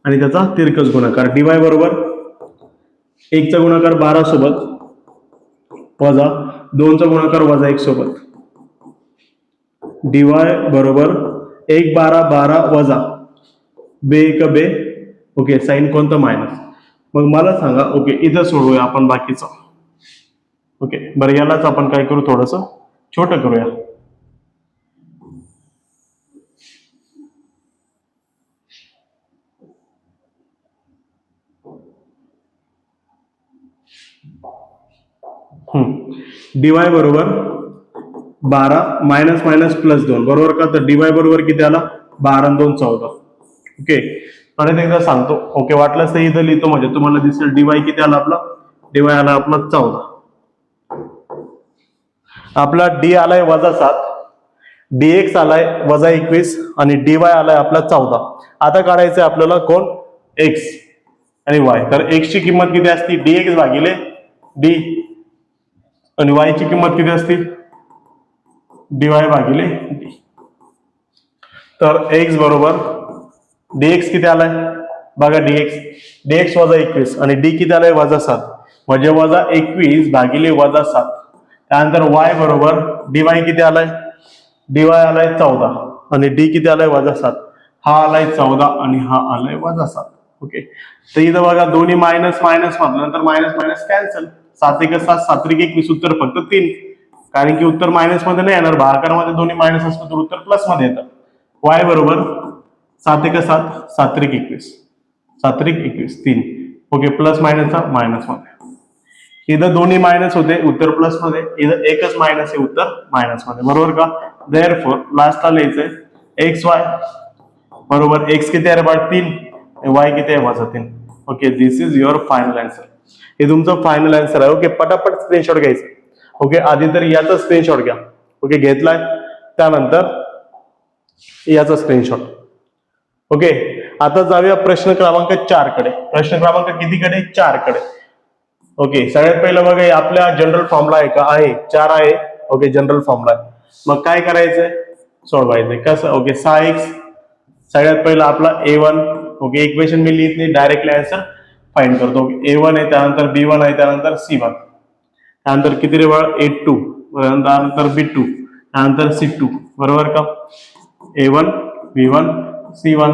आणि त्याचा तिरकस गुणाकार. dy बरोबर 1 चा गुणाकार 12 सोबत, वजा 2 चा गुणाकार वजा 1 सोबत, dy बरोबर 1 12 12 वजा 2 1 2. ओके, साइन कोणतं मायनस. मग मला सांगा. ओके, इथं सोडवूया आपण बाकीचं. ओके, बरं, यालाच आपण काय करू, थोडस छोटं करूया. dy बरोबर 12 मायनस मायनस प्लस 2, बरोबर का. तर dy बरोबर किती आला 12 आणि 2 14. ओके, परत एकदा सांगतो. ओके, वाटलंच तर इथं लिहितो म्हणजे तुम्हाला दिसेल dy किती आला आपला, dy आला आपला 14. आपला d आलाय वजा 7, dx आलाय वजा 21, आणि dy आलाय आपला 14. आता काढायचंय आपल्याला कोण x आणि y. तर x ची किंमत किती असते dx भागिले d, आणि y ची किंमत किती असते dy भागिले d. तर x बरोबर dx किती आलाय बघा, dx वजा 21, आणि d किती आलाय वजा 7, म्हणजे वजा 21 भागिले वजा 7. त्यानंतर y बरोबर dy किती आलाय, dy आलाय 14, आणि d किती आलाय वजा 7. हा आलाय 14 आणि हा आलाय वजा 7. ओके, तर इथं बघा दोन्ही मायनस मायनस म्हटल्यानंतर मायनस मायनस कॅन्सल, 7 1 7 7 3 21, उत्तर फक्त 3, कारण की उत्तर मायनस मध्ये नाही येणार, भागाकारामध्ये दोन्ही मायनस असतं तर उत्तर प्लस मध्ये येतं. y बरोबर 7 1 7 7 3 21, 7 3 21 3. ओके, प्लस मायनसचा मायनस मध्ये. इथं दोन्ही मायनस होते उत्तर प्लस मध्ये, इथं एकच मायनस आहे उत्तर मायनस मध्ये, बरोबर का? देअरफॉर लास्टला लिहायचंय एक्स वाय बरोबर. एक्स किती आहे बाळ? 3, वाय किती आहे? -3. Okay, this is your final answer. हे तुमचं फायनल आन्सर आहे. ओके, पटापट स्क्रीनशॉट घ्यायचं. ओके, आधी तर याचा स्क्रीनशॉट घ्या. ओके, घेतलाय, त्यानंतर याचा स्क्रीनशॉट. ओके, आता जाऊया प्रश्न क्रमांक 4 कडे. प्रश्न क्रमांक किती कडे? 4 कडे. ओके, सगळ्यात पहिलं बघा, आपल्या जनरल फॉर्मला आहे का? आहे, 4 आहे. ओके, जनरल फॉर्मला आहे. मग काय करायचंय? सोडवायचंय. कसं? ओके, 6x सगळ्यात पहिला आपला A1. ओके, इक्वेशन मी लिहित नाही, डायरेक्टली आन्सर फाइंड करतो. A1 आहे, त्यानंतर B1 आहे, त्यानंतर C1, त्यानंतर किती रे बाळ? A2, त्यानंतर B2, त्यानंतर C2, बरोबर का? A1 B1 C1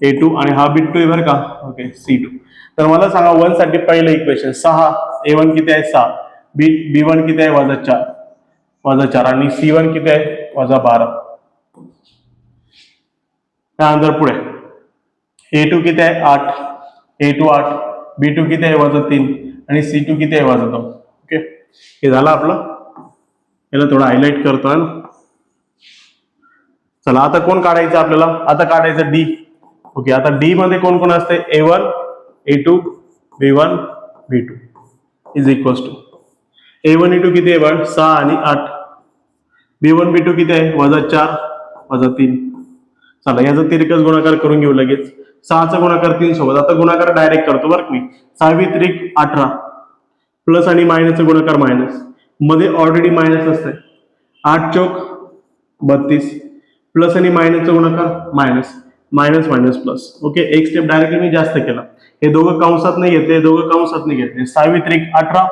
A2 आणि हा B2 आहे बरं का? Okay, C2. तर मला सांगा 1 साठी पहिलं इक्वेशन 6. A1 किती आहे? 6. B1 किती आहे? -4 आणि C1 किती आहे? -12. त्यानंतर पुढे A2 किती आहे? 8. A2 8. B2 किती आहे? -3 आणि C2 किती आहे? -2. ओके, हे झालं आपलं. याला थोडं हायलाइट करतोय ना. चला, आता कोण काढायचं आपल्याला? आता काढायचं D. ओके, आता D मध्ये कोण कोण असते? A1 A2 B1 B2 is equals to A1 A2 किती आहे बाळ? 6 आणि 8. B1 B2 किती आहे? -4 -3. चला, याचा तिरकस गुणाकार करून घेऊ लगेच. 6चा गुणाकार 3 सोबत. आता गुणाकार डायरेक्ट करतो बरं मी. 6 × 18 प्लस आणि मायनसचा गुणाकार मायनस मध्ये ऑलरेडी मायनस असते. 8 चौक 32 प्लस आणि मायनसचा गुणाकार मायनस मायनस प्लस. ओके, एक स्टेप डायरेक्टली मी जास्त केला. हे दोघं कंसात नाही घेतले, दोघं कंसात नाही घेतले. 6 × 18.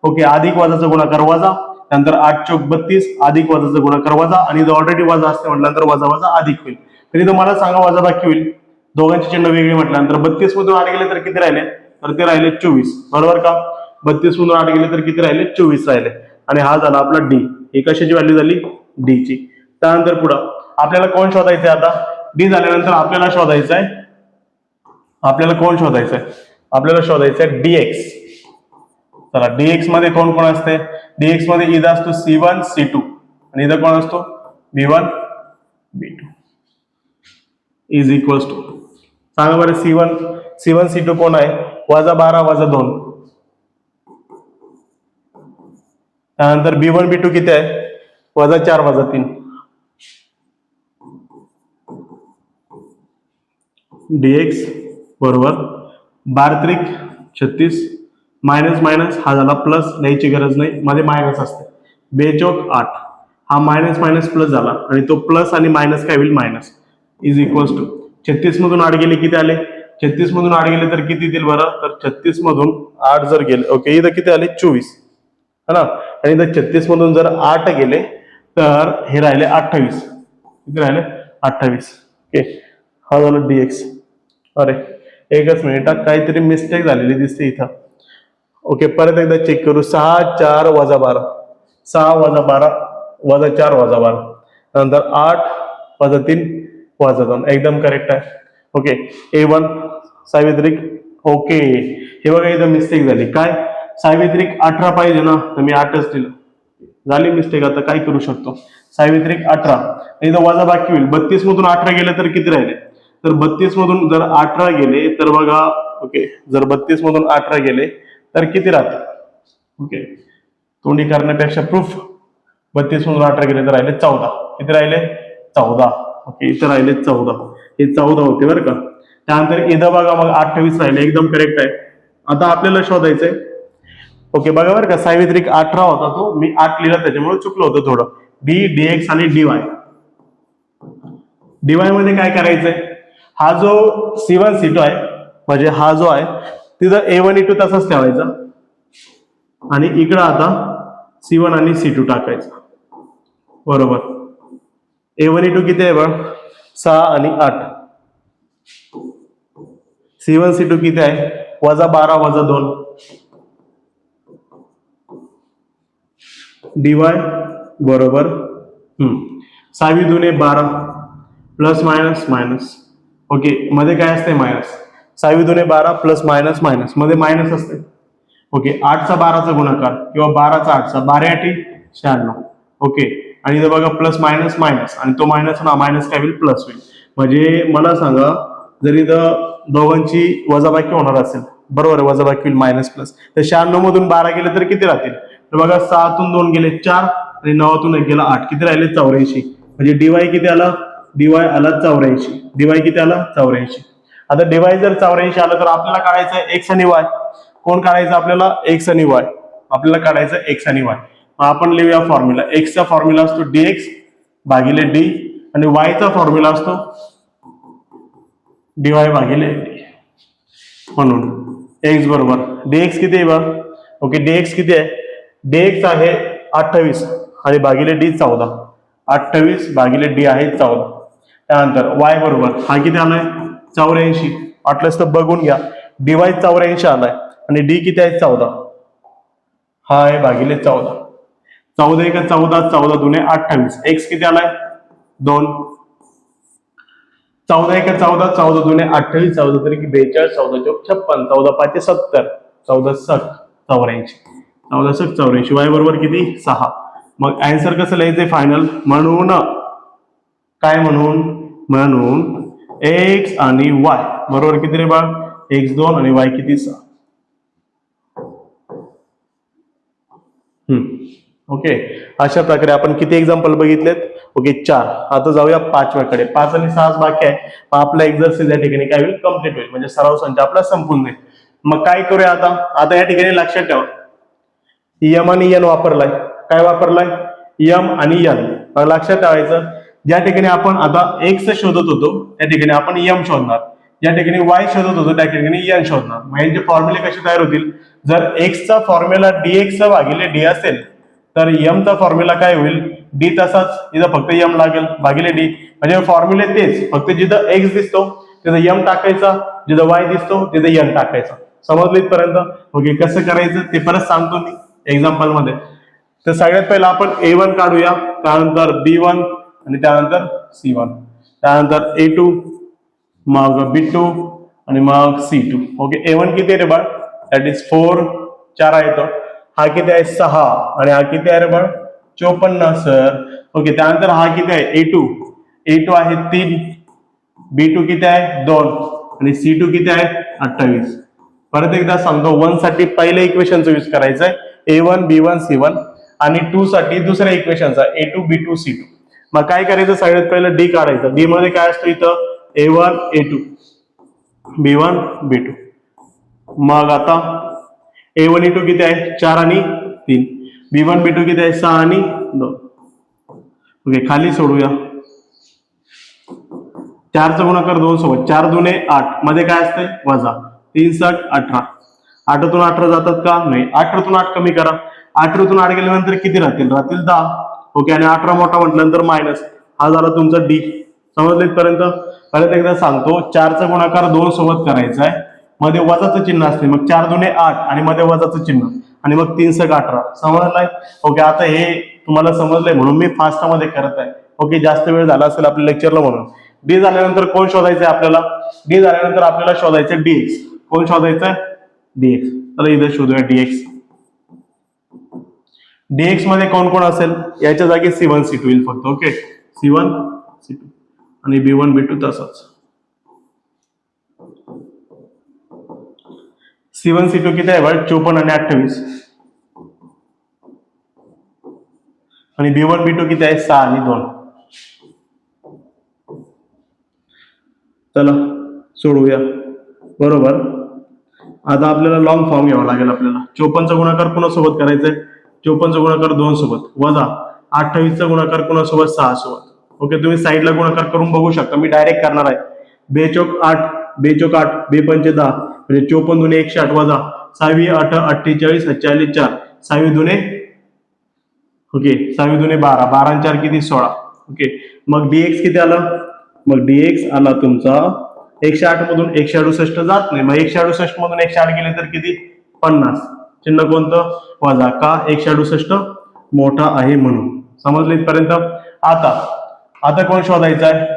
ओके, अधिक वजाचा गुणाकार वजा, नंतर 8 चौक 32 अधिक वजाचा गुणाकार वजा आणि जो ऑलरेडी वजा असते म्हटल्यानंतर वजा वजा अधिक होईल. तरी तुम्हाला सांगा वजा बाकी होईल. दोघांची चिन्ह वेगळी म्हटल्यानंतर 32 मधून 8 गेले तर किती राहिले? तर ते राहिले 24, बरोबर का? 32 मधून 8 गेले तर किती राहिले? 24 राहिले. आणि हा झाला आपला D. ही कशाची व्हॅल्यू झाली? D ची. त्यानंतर पुढं आपल्याला कोण शोधायचंय? आता D झाल्यानंतर आपल्याला शोधायचंय, आपल्याला कोण शोधायचंय? आपल्याला शोधायचंय dx. चला, dx मध्ये कोण कोण असते? dx मध्ये इथं असतो C1 C2 आणि इथं कोण असतो? B1 B2 is equals to, सांगा बरं, C1 C2 कोण आहे? -12 -2. त्यानंतर B1 B2 किती आहे? -4 -3. dx बरोबर 12 36 मायनस मायनस हा झाला प्लस, लिहायची गरज नाही, मध्ये मायनस असते. 2 चौक 8 हा मायनस मायनस प्लस झाला आणि तो प्लस आणि मायनस काय होईल? मायनस इज इक्वल्स टू 36 मधून 8 गेले किती आले? 36 मधून 8 गेले तर किती येतील बरं? तर 36 मधून 8 जर गेले, ओके, इथं किती आले? 24 है ना. आणि इथं 36 मधून जर 8 गेले तर हे राहिले 28. किती राहिले? 28. ओके, हा झाला dx. अरे एकच मिनिट, काहीतरी मिस्टेक झालेली दिसते इथं. ओके, परत एकदा चेक करू. 6 4 -12 6 -12 -4 -12 नंतर 8 -3 -2 एकदम करेक्ट आहे. Okay, A1 सावित्रिक. ओके, हे बघा इथं मिस्टेक झाली. काय? सावित्रिक 18 पाहिजे ना, तर मी 8च दिलं. झाली मिस्टेक, आता काय करू शकतो? सावित्रिक 18 इथं वजा बाकी होईल. 32 मधून 18 गेले तर किती राहिले? तर 32 मधून जर 18 गेले तर बघा, ओके, जर 32 मधून 18 गेले तर किती राहते? ओके, तोंडी करण्यापेक्षा प्रूफ. 32 मधून 18 गेले तर राहिले 14. किती राहिले? 14. ओके, इथं राहिले 14. हे 14 होते बरं का. त्यानंतर इथं बघा मग 28 राहिले, एकदम करेक्ट आहे. आता आपल्याला शोधायचंय. ओके, बघा बरं का, सावित्रिक 18 होता तो, मी 8 लिहिला त्याच्यामुळे चुकलं होतं थोडं. dx आणि dy मध्ये काय करायचंय? हा जो C1 C2 आहे, म्हणजे हा जो आहे तिथं A1 A2 तसाच ठेवायचा आणि इकडं आता C1 आणि C2 टाकायचं, बरोबर. A1 A2 किती आहे बघ? 6 आणि 8. C1 C2 किती आहे? -12 -2. dy बरोबर 6 दुने 12 प्लस मायनस मायनस. ओके, मध्ये काय असते? मायनस. 6 दुने 12 प्लस मायनस मायनस मध्ये मायनस असते. ओके 8चा 12चा गुणाकार किंवा 12चा 8चा 12 8 96. ओके आणि इथं बघा प्लस मायनस मायनस आणि तो मायनस ना मायनस काय होईल प्लस होईल. म्हणजे मला सांगा जर इथं दोघांची वजाबाकी होणार असेल बरोबर आहे वजाबाकी होईल मायनस प्लस तर 96 मधून 12 गेले तर किती राहतील तर बघा 6तून 2 गेले 4 आणि 9तून 1 गेला 8 किती राहिले 84. म्हणजे डीवाय किती आला डीवाय आला 84 डीवाय किती आला 84. आता डीवाय जर 84 आलं तर आपल्याला काढायचं आहे एक्स आणि वाय. कोण काढायचं आपल्याला एक्स आणि वाय आपल्याला काढायचं एक्स आणि वाय. आपण लिहूया फॉर्म्युला एक्सचा फॉर्म्युला असतो dx भागिले डी आणि वायचा फॉर्म्युला असतो dy भागिले डी. म्हणून x बरोबर dx किती आहे बघ ओके dx किती आहे dx आहे 28 आणि भागिले डी 14 28 भागिले डी आहे 14. त्यानंतर y बरोबर हा किती आलाय 84 वाटलंच तर बघून घ्या dy 84 आलाय आणि डी किती आहे 14 हा आहे भागिले 14 14 1 14 14 दुने 28 x किती आलाय 2 14 1 14 14 दुने 28 14 तरी की 42 14 चौक 56 14 5 70 14 सक 84 14 सक 84 वाय बरोबर किती 6. मग आन्सर कसं लिहायचंय फायनल म्हणून काय म्हणून x आणि y बरोबर किती रे बा x2 आणि y किती 6. ओके अशा प्रकारे आपण किती एक्झाम्पल बघितलेत ओके 4. आता जाऊया 5व्याकडे 5 आणि 6 बाकी आहे आपला एक्झरसाइज या ठिकाणी काय होईल कम्प्लीट होईल म्हणजे सराव संच आपला संपून जाईल. मग काय करूया आता या ठिकाणी लक्षात ठेवा यम आणि एन वापरलाय काय वापरलाय यम आणि एन. लक्षात ठेवायचं ज्या ठिकाणी आपण आता एक्स शोधत होतो त्या ठिकाणी आपण यम शोधणार ज्या ठिकाणी वाय शोधत होतो त्या ठिकाणी एन शोधणार. मग यांचे फॉर्म्युले कसे तयार होतील जर एक्सचा फॉर्म्युला dx भागिले डी असेल तर यम चा फॉर्म्युला काय होईल डी तसाच इथं फक्त यम लागेल भागिले डी म्हणजे फॉर्म्युले तेच फक्त जिथं एक्स दिसतो तिथं यम टाकायचा जिथं वाय दिसतो तिथं एन टाकायचा. समजलं इथपर्यंत ओके कसं करायचं ते परत सांगतो मी एक्झाम्पल मध्ये. तर सगळ्यात पहिला आपण A1 काढूया त्यानंतर B1 आणि त्यानंतर C1 त्यानंतर A2 मग B2 आणि मग C2. ओके A1 किती आहे रे बाळ दॅट इज 4 4 आहे तो हा किती आहे 6 आणि हा किती आहे रे बाळ 54 सर. ओके त्यानंतर हा किती आहे A2 आहे 3 B2 किती आहे 2 आणि C2 किती आहे 28. परत एकदा सांगतो 1 साठी पहिल्या इक्वेशनचा यूज करायचा आहे A1 B1 C1 आणि 2 साठी दुसऱ्या इक्वेशनचा A2 B2 C2. मग काय करायचं सगळ्यात पहिलं डी काढायचं डी मध्ये काय असतं इथं A1 A2 B1 B2. मग आता A1 A2 किती आहे 4 आणि 3 B1 B2 किती आहे 6 आणि 2. ओके खाली सोडूया 4चा गुणाकार 2 सोबत 4 दुने 8 मध्ये काय असतंय वजा 3 7 18 8तून 18 जातात का नाही 18तून 8 कमी करा 18तून 8 गेल्यानंतर किती राहतील 10. ओके आणि 18 मोठा म्हटल्यानंतर मायनस हा झाला तुमचा डी. समजलं इथपर्यंत. परत एकदा सांगतो 4चा गुणाकार 2 सोबत करायचा आहे मध्ये वजाचं चिन्ह असते मग 4 दुने 8 आणि मध्ये वजाचं चिन्ह आणि मग 3 7 18 समजलंय. ओके आता हे तुम्हाला समजलंय म्हणून मी फास्ट मध्ये करत आहे. ओके जास्त वेळ झाला असेल आपल्या लेक्चरला म्हणून. डी झाल्यानंतर कोण शोधायचं आहे आपल्याला डी झाल्यानंतर आपल्याला शोधायचं डीएक्स. कोण शोधायचं डीएक्स. चला इथे शोधूया डीएक्स. डीएक्स मध्ये कोण कोण असेल याच्या जागी C1 C2 येईल फक्त. ओके C1 C2 आणि B1 B2 तसंच C1 C2 किती आहे बघ 54 आणि 28 आणि B1 B2 किती आहे 6 आणि 2. चला सोडूया बरोबर. आता आपल्याला लॉंग फॉर्म घ्यावा लागेल आपल्याला 54चा गुणाकार कोणासोबत करायचा आहे 54चा गुणाकार 2 सोबत वजा 28चा गुणाकार कोणासोबत 6 सोबत. ओके तुम्ही साईडला गुणाकार करून बघू शकता मी डायरेक्ट करणार आहे. 2 चौक 8 2 चौक 8 2 पंचे 10 म्हणजे 54 दुने 108 वजा 6 8 48 44 4 6 दुने ओके 6 दुने 12 12 आणि 4 किती 16. ओके मग डीएक्स किती आलं मग डीएक्स आला तुमचा 108 मधून 168 जात नाही मग 168 मधून 108 गेले तर किती 50 चिन्ह कोणतं वजा का 168 मोठा आहे म्हणून. समजलं इथपर्यंत. आता कोण शोधायचं आहे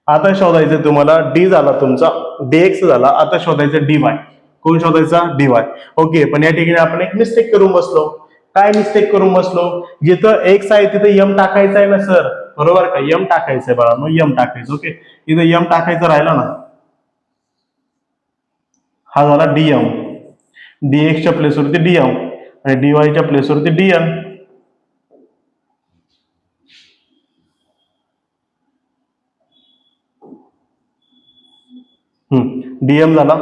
आता शोधायचं तुम्हाला डी झाला तुमचा डीएक्स झाला आता शोधायचं डी वाय. कोण शोधायचा? डीवाय. ओके, पण या ठिकाणी आपण एक मिस्टेक करून बसलो. काय मिस्टेक करून बसलो? जिथं एक्स आहे तिथं एम टाकायचं आहे ना सर, बरोबर का? एम टाकायचंय बाळा, मग एम टाकायचं. ओके, इथं एम टाकायचं राहिला ना, हा झाला डीएम. डीएक्सच्या प्लेसवरती डीएम आणि डीवायच्या प्लेसवरती डीएन. डीएम झाला.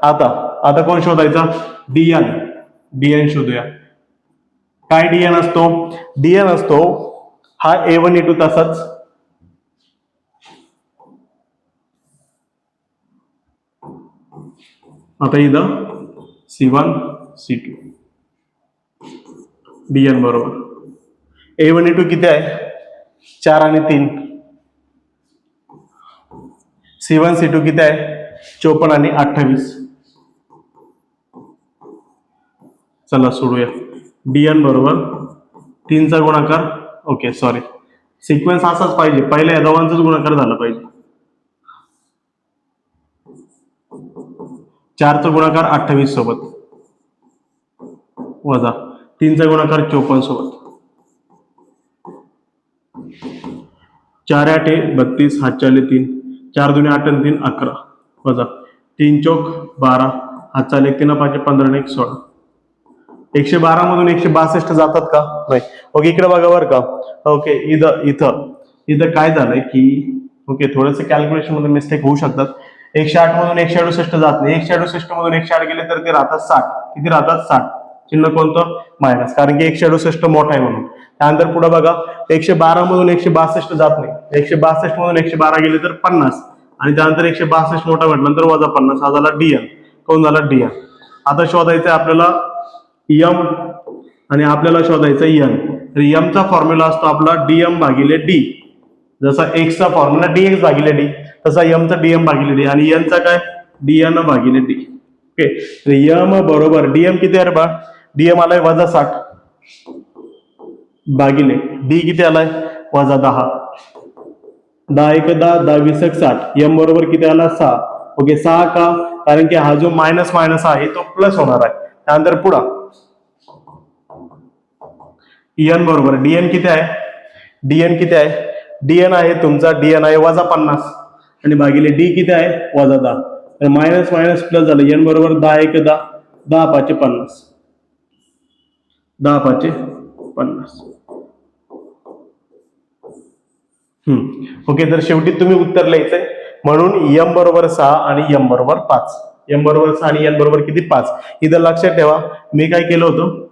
आता कोण शोधायचा? डीएन. डीएन शोधूया. काय डीएन असतो? डीएन असतो हा A1 A2 तसाच आता इथं C1 C2 डीएन बरोबर A1 A2 किती आहे? 4 आणि 3. C1 C2 किती आहे? 54 आणि 28. चला सोडूया. डीएन बरोबर 3चा गुणाकार. ओके सॉरी, सिक्वेन्स असाच पाहिजे, पहिल्या या दोघांचाच गुणाकार झाला पाहिजे. 4चा गुणाकार 28 सोबत वजा 3चा गुणाकार 54 सोबत. 4 8 32, 7 4 3, 4 2 8 3 11 वजा 3 चौक 12, 7 4 3 5 15 1 16. 112 मधून 162 जातात का? नाही. ओके, इकडे बघा बरं का. ओके, इथं काय झालंय की ओके थोडंसं कॅल्क्युलेशन मध्ये मिस्टेक होऊ शकतात. 108 मधून 168 जात नाही. 168 मधून 108 गेले तर ते राहतात 60. किती राहतात? 60. चिन्ह कोणतं? मायनस, कारण की 168 मोठा आहे म्हणून. त्यानंतर पुढे बघा, 112 मधून 162 जात नाही. 162 मधून 112 गेले तर 50 आणि त्यानंतर 162 मोठा म्हटल्यानंतर वजा 50. हा झाला डीएन. कोण झाला? डीएन. आता शोधायचं आपल्याला एम आणि आपल्याला शोधायचं एन. तर एमचा फॉर्म्युला असतो आपला डीएम भागिले डी. जसा एक्सचा फॉर्म्युला डीएक्स भागिले डी, तसा एमचा डीएम भागिले डी आणि एनचा काय? डीएन भागिले डी. ओके, तर एम बरोबर डीएम किती आहे बा? डीएम आलाय वजा 60 भागिले डी किती आलाय? वजा 10. 10 1 10, 10 20 60. एम बरोबर किती आला? 6. ओके, 6 का? कारण की हा जो मायनस मायनस आहे तो प्लस होणार आहे. त्यानंतर पुढा एन बरोबर डीएन किती आहे? डीएन किती आहे? डीएन आहे तुमचा, डीएन आहे वजा 50 आणि भागिले डी किती आहे? वजा 10. तर मायनस मायनस प्लस झालं. एन बरोबर 10 1 10, 10 5 50, 10 5 50. ओके, तर शेवटी तुम्ही उत्तर लिहायचंय. म्हणून एम बरोबर 6 आणि एम बरोबर 5. एम बरोबर 6 आणि एन बरोबर किती? 5. इथं लक्षात ठेवा, मी काय केलं होतं,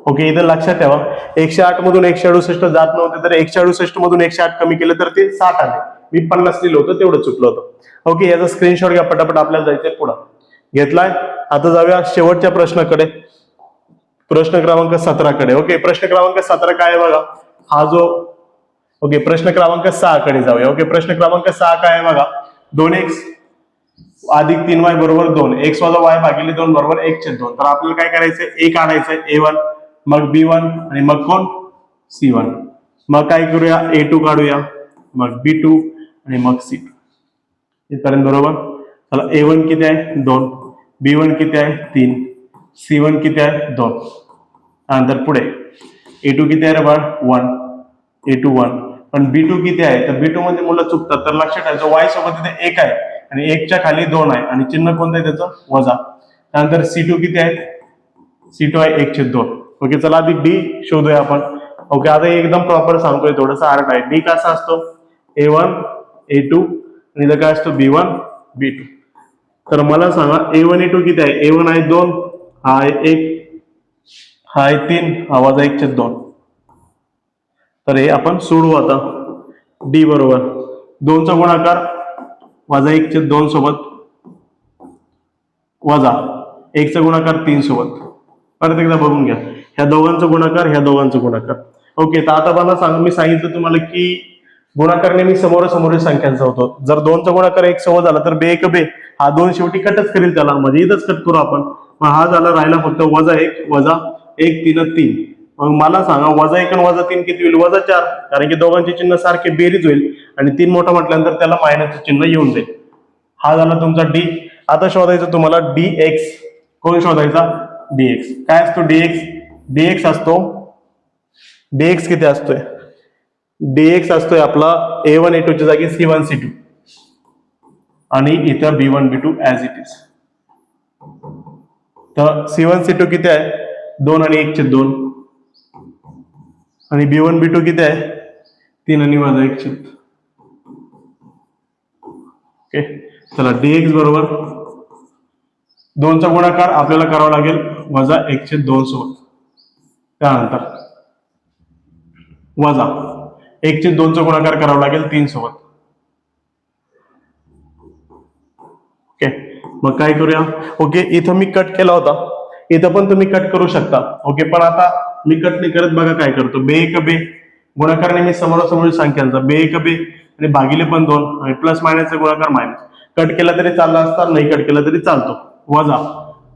ओके इथं लक्षात ठेवा, 108 मधून 168 जात नव्हते, तर 168 मधून 108 कमी केलं तर ते 60 आले. मी 50 लिहिलं होतं, तेवढं चुकलं होतं. ओके, याचा स्क्रीनशॉट घ्या पटापट, आपल्याला जायचंय पुढे. घेतलाय. आता जाऊया शेवटच्या प्रश्नाकडे, प्रश्न क्रमांक 17 कडे. ओके, प्रश्न क्रमांक 17 काय आहे बघा, हा जो ओके प्रश्न क्रमांक 6 कडे जाऊया. ओके, प्रश्न क्रमांक 6 काय आहे बघा, 2x अधिक 3y बरोबर 2, x वजा y भागिले 2 बरोबर 1/2. तर आपल्याला काय करायचंय? a काढायचंय, a1 मग b1 आणि मग कोण? c1. मग काय करूया? a2 काढूया, मग b2 आणि मग c2 इथपर्यंत बरोबर. चला, a1 किती आहे? 2, b1 किती आहे? 3, c1 किती आहे? 2. नंतर पुढे a2 किती आहे रे बाळ? 1, a2 1. पण b2 किती आहे? तर b2 मध्ये मुलं चुकतात, तर लक्षात ठेवायचं y सोबत तिथे 1 आहे आणि 1च्या खाली 2 आहे आणि चिन्ह कोणतं आहे त्याचं? वजा. त्यानंतर c2 किती आहे? c2 आहे 1/2. ओके, चला आधी डी शोधूया आपण. ओके, आता एकदम प्रॉपर सांगतोय, थोडंसं हार्ड आहे. डी कसा असतो? a1 a2 आणि इथं काय असतो? b1 b2. तर मला सांगा a1 a2 किती आहे? a1 आहे 2, हा आहे 1, हा आहे 3, हा वजा 1/2. तर हे आपण सोडवू आता. डी बरोबर 2चा गुणाकार वजा 1/2 सोबत वजा 1चा गुणाकार 3 सोबत. परत एकदा बघून घ्या, ह्या दोघांचा गुणाकार, ह्या दोघांचा गुणाकार. ओके, तर आता मला सांगा, मी सांगितलं तुम्हाला की गुणाकार नेहमी समोरासमोरील संख्यांचा होतो. जर 2चा गुणाकार 1 सोबत झाला तर बे 1 बे, हा 2 शेवटी कटच करेल त्याला, म्हणजे इथंच कट करू आपण. मग हा झाला, राहिला फक्त वजा 1 वजा 1 3 3 मग मला सांगा -1 आणि -3 किती होईल? -4, कारण की दोघांचे चिन्ह सारखे बेरीज होईल आणि 3 मोठा म्हटल्यानंतर त्याला मायनसचं चिन्ह येऊन जाईल. हा झाला तुमचा डी. आता शोधायचं तुम्हाला dx. कोण शोधायचा? dx. काय असतो dx? dx असतो, dx किती असतोय? dx असतोय आपला a1 a2 च्या जागी c1 c2 आणि इथं b1 b2 as it is. तर c1 c2 किती आहे? 2 आणि 1/2 आणि b1 b2 किती आहे? 3 आणि -1/2. ओके, चला dx बरोबर 2चा गुणाकार आपल्याला करावा लागेल -1/2 सोबत. त्यानंतर वजा 1/2 चा गुणाकार करावा लागेल 3 सोबत. ओके, मग काय करूया? ओके, इथं मी कट केला होता, इथं पण तुम्ही कट करू शकता. ओके, पण आता मी कट नाही करत. बघा काय करतो, बे एक बे गुणाकार नेहमी समोरासमोर संख्यांचा बे एक बे आणि भागिले पण 2 आणि प्लस मायनसचा गुणाकार मायनस. कट केला तरी चालला असता, नाही कट केला तरी चालतो. वजा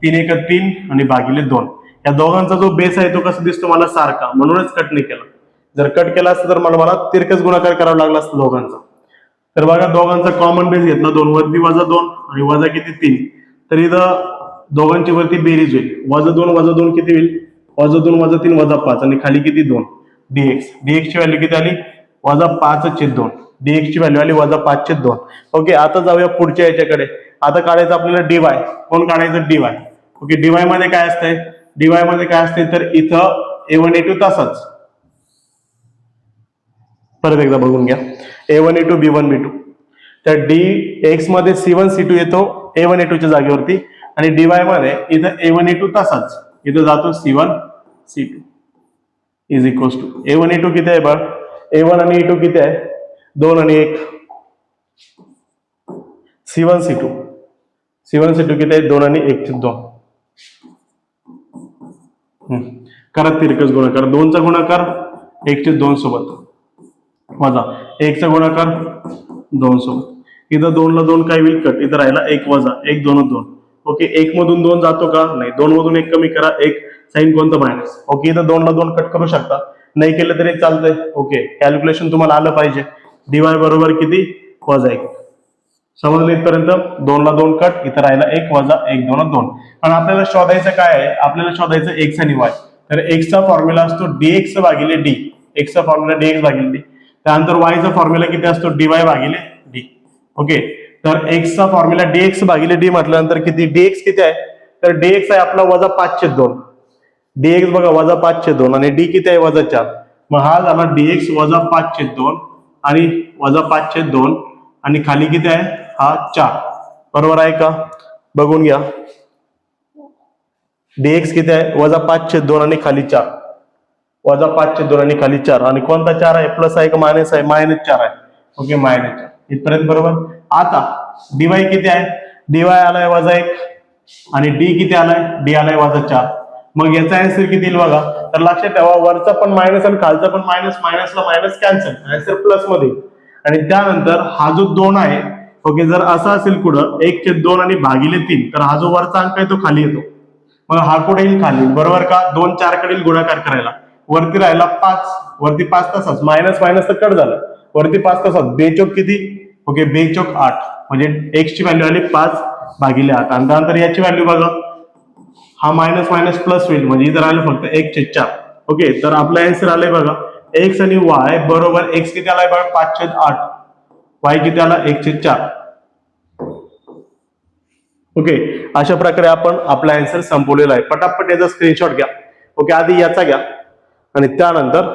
3 एक 3 आणि भागिले 2. या दोघांचा जो बेस आहे तो कसा दिसतो मला? सारखा, म्हणूनच कट नाही केला. जर कट केला असता तर मला तिरकस गुणाकार करावा लागला असता दोघांचा. तर बघा, दोघांचा कॉमन बेस घेतला 2, वरती -2 आणि वजा किती 3. तर इथं दोघांची वरती बेरीज होईल. -2 किती होईल? -2 -3 -5 आणि खाली किती 2. dx ची व्हॅल्यू किती आली? -5/2. dx ची व्हॅल्यू आली -5/2. ओके, आता जाऊया पुढच्या याच्याकडे. आता काढायचं आपल्याला dy. कोण काढायचं? dy. ओके, dy मध्ये काय असतंय? dy मध्ये काय असते? तर इथं a1 a2 तसाच. परत एकदा बघून घ्या, a1 a2 b1 b2. तर dx मध्ये c1 c2 येतो a1 a2 च्या जागेवरती आणि dy मध्ये इथं a1 a2 तसाच, इथं जातो c1 c2 is equals to a1 a2 किती आहे बघ? a1 आणि a2 किती आहे? 2 आणि 1. c1 c2 किती आहे? 2 आणि 1/2. करा तिरकस गुणाकार. 2चा गुणाकार 1/2 सोबत वजा 1चा गुणाकार 2 सोबत. इथं 2 ला 2 काय होईल? कट. इथं राहिला 1 वजा 1 2 2. ओके, 1 मधून 2 जातो का? नाही. 2 मधून 1 कमी करा, 1 साइन कोणतं? मायनस. ओके, इथं 2 ला 2 कट करू शकता, नाही केलं तरी चालतंय. ओके, कॅल्क्युलेशन तुम्हाला आलं पाहिजे. dy बरोबर किती? -1. समजलं इथपर्यंत? 2 ला 2 कट, इथं राहिला 1 वजा 1 2 2. आणि आपल्याला शोधायचं काय आहे? आपल्याला शोधायचं x आणि y. तर x चा फॉर्म्युला असतो dx भागिले d. x चा फॉर्म्युला dx भागिले d. त्यानंतर y चा फॉर्म्युला किती असतो? dy भागिले d. ओके, तर x चा फॉर्म्युला dx भागिले d म्हटल्यानंतर किती? dx किती आहे? तर dx आहे आपला -5/2. dx बघा -5/2 आणि d किती आहे? -4. मग हा झाला dx -5/2 आणि -5/2 आणि खाली किती आहे? हा 4. बरोबर आहे का? बघून घ्या, dx किती आहे? -5/2 आणि खाली 4. -5/2 आणि खाली 4. आणि कोणता 4 आहे? प्लस आहे का मायनस आहे? -4 आहे. ओके, -4 इथपर्यंत बरोबर. आता dy किती आहे? dy आलाय -1 आणि d किती आलाय? d आलाय -4. मग याचा आन्सर किती येईल बघा. तर लक्षात ठेवा, वरचा पण मायनस आणि खालचा पण मायनस, मायनसला मायनस कॅन्सल, आन्सर प्लस मध्ये. आणि त्यानंतर हा जो 2 आहे, ओके, जर असा असेल कुठं 1/2 आणि भागिले 3, तर हा जो वरचा अंक आहे तो खाली येतो. मग हा कुठे येईल? खाली. बरोबर का? 2 4 कडील गुणाकार करायला. वरती राहिला 5, वरती 5 तासाच मायनस मायनस तर कट झालं. वरती 5 तासात बेचोक किती? ओके, बेचोक 8. म्हणजे x ची व्हॅल्यू आली 5/8. आणि त्यानंतर याची व्हॅल्यू बघा, हा मायनस मायनस प्लस होईल, म्हणजे इथं राहिलं फक्त 1/4. ओके, तर आपला आन्सर आलाय बघा x आणि y बरोबर. x किती आलाय बघा? 5/8. y किती आला? 1/4. ओके, अशा प्रकारे आपण आपला आन्सर संपवलेला आहे. पटापट याचा स्क्रीनशॉट घ्या. ओके, आधी याचा घ्या आणि त्यानंतर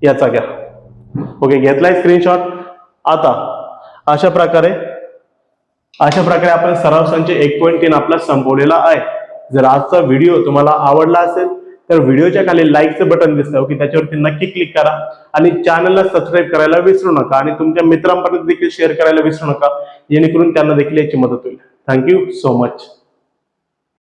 याचा घ्या. ओके, घेतलाय स्क्रीनशॉट. आता अशा प्रकारे आपण सराव संच 1.3 आपला संपवलेला आहे. जर आजचा व्हिडिओ तुम्हाला आवडला असेल तर व्हिडिओच्या खाली लाईकचं बटन दिसतं, की त्याच्यावरती नक्की क्लिक करा आणि चॅनलला सबस्क्राईब करायला विसरू नका आणि तुमच्या मित्रांपर्यंत देखील शेअर करायला विसरू नका, जेणेकरून त्यांना देखील याची मदत होईल. Thank you so much.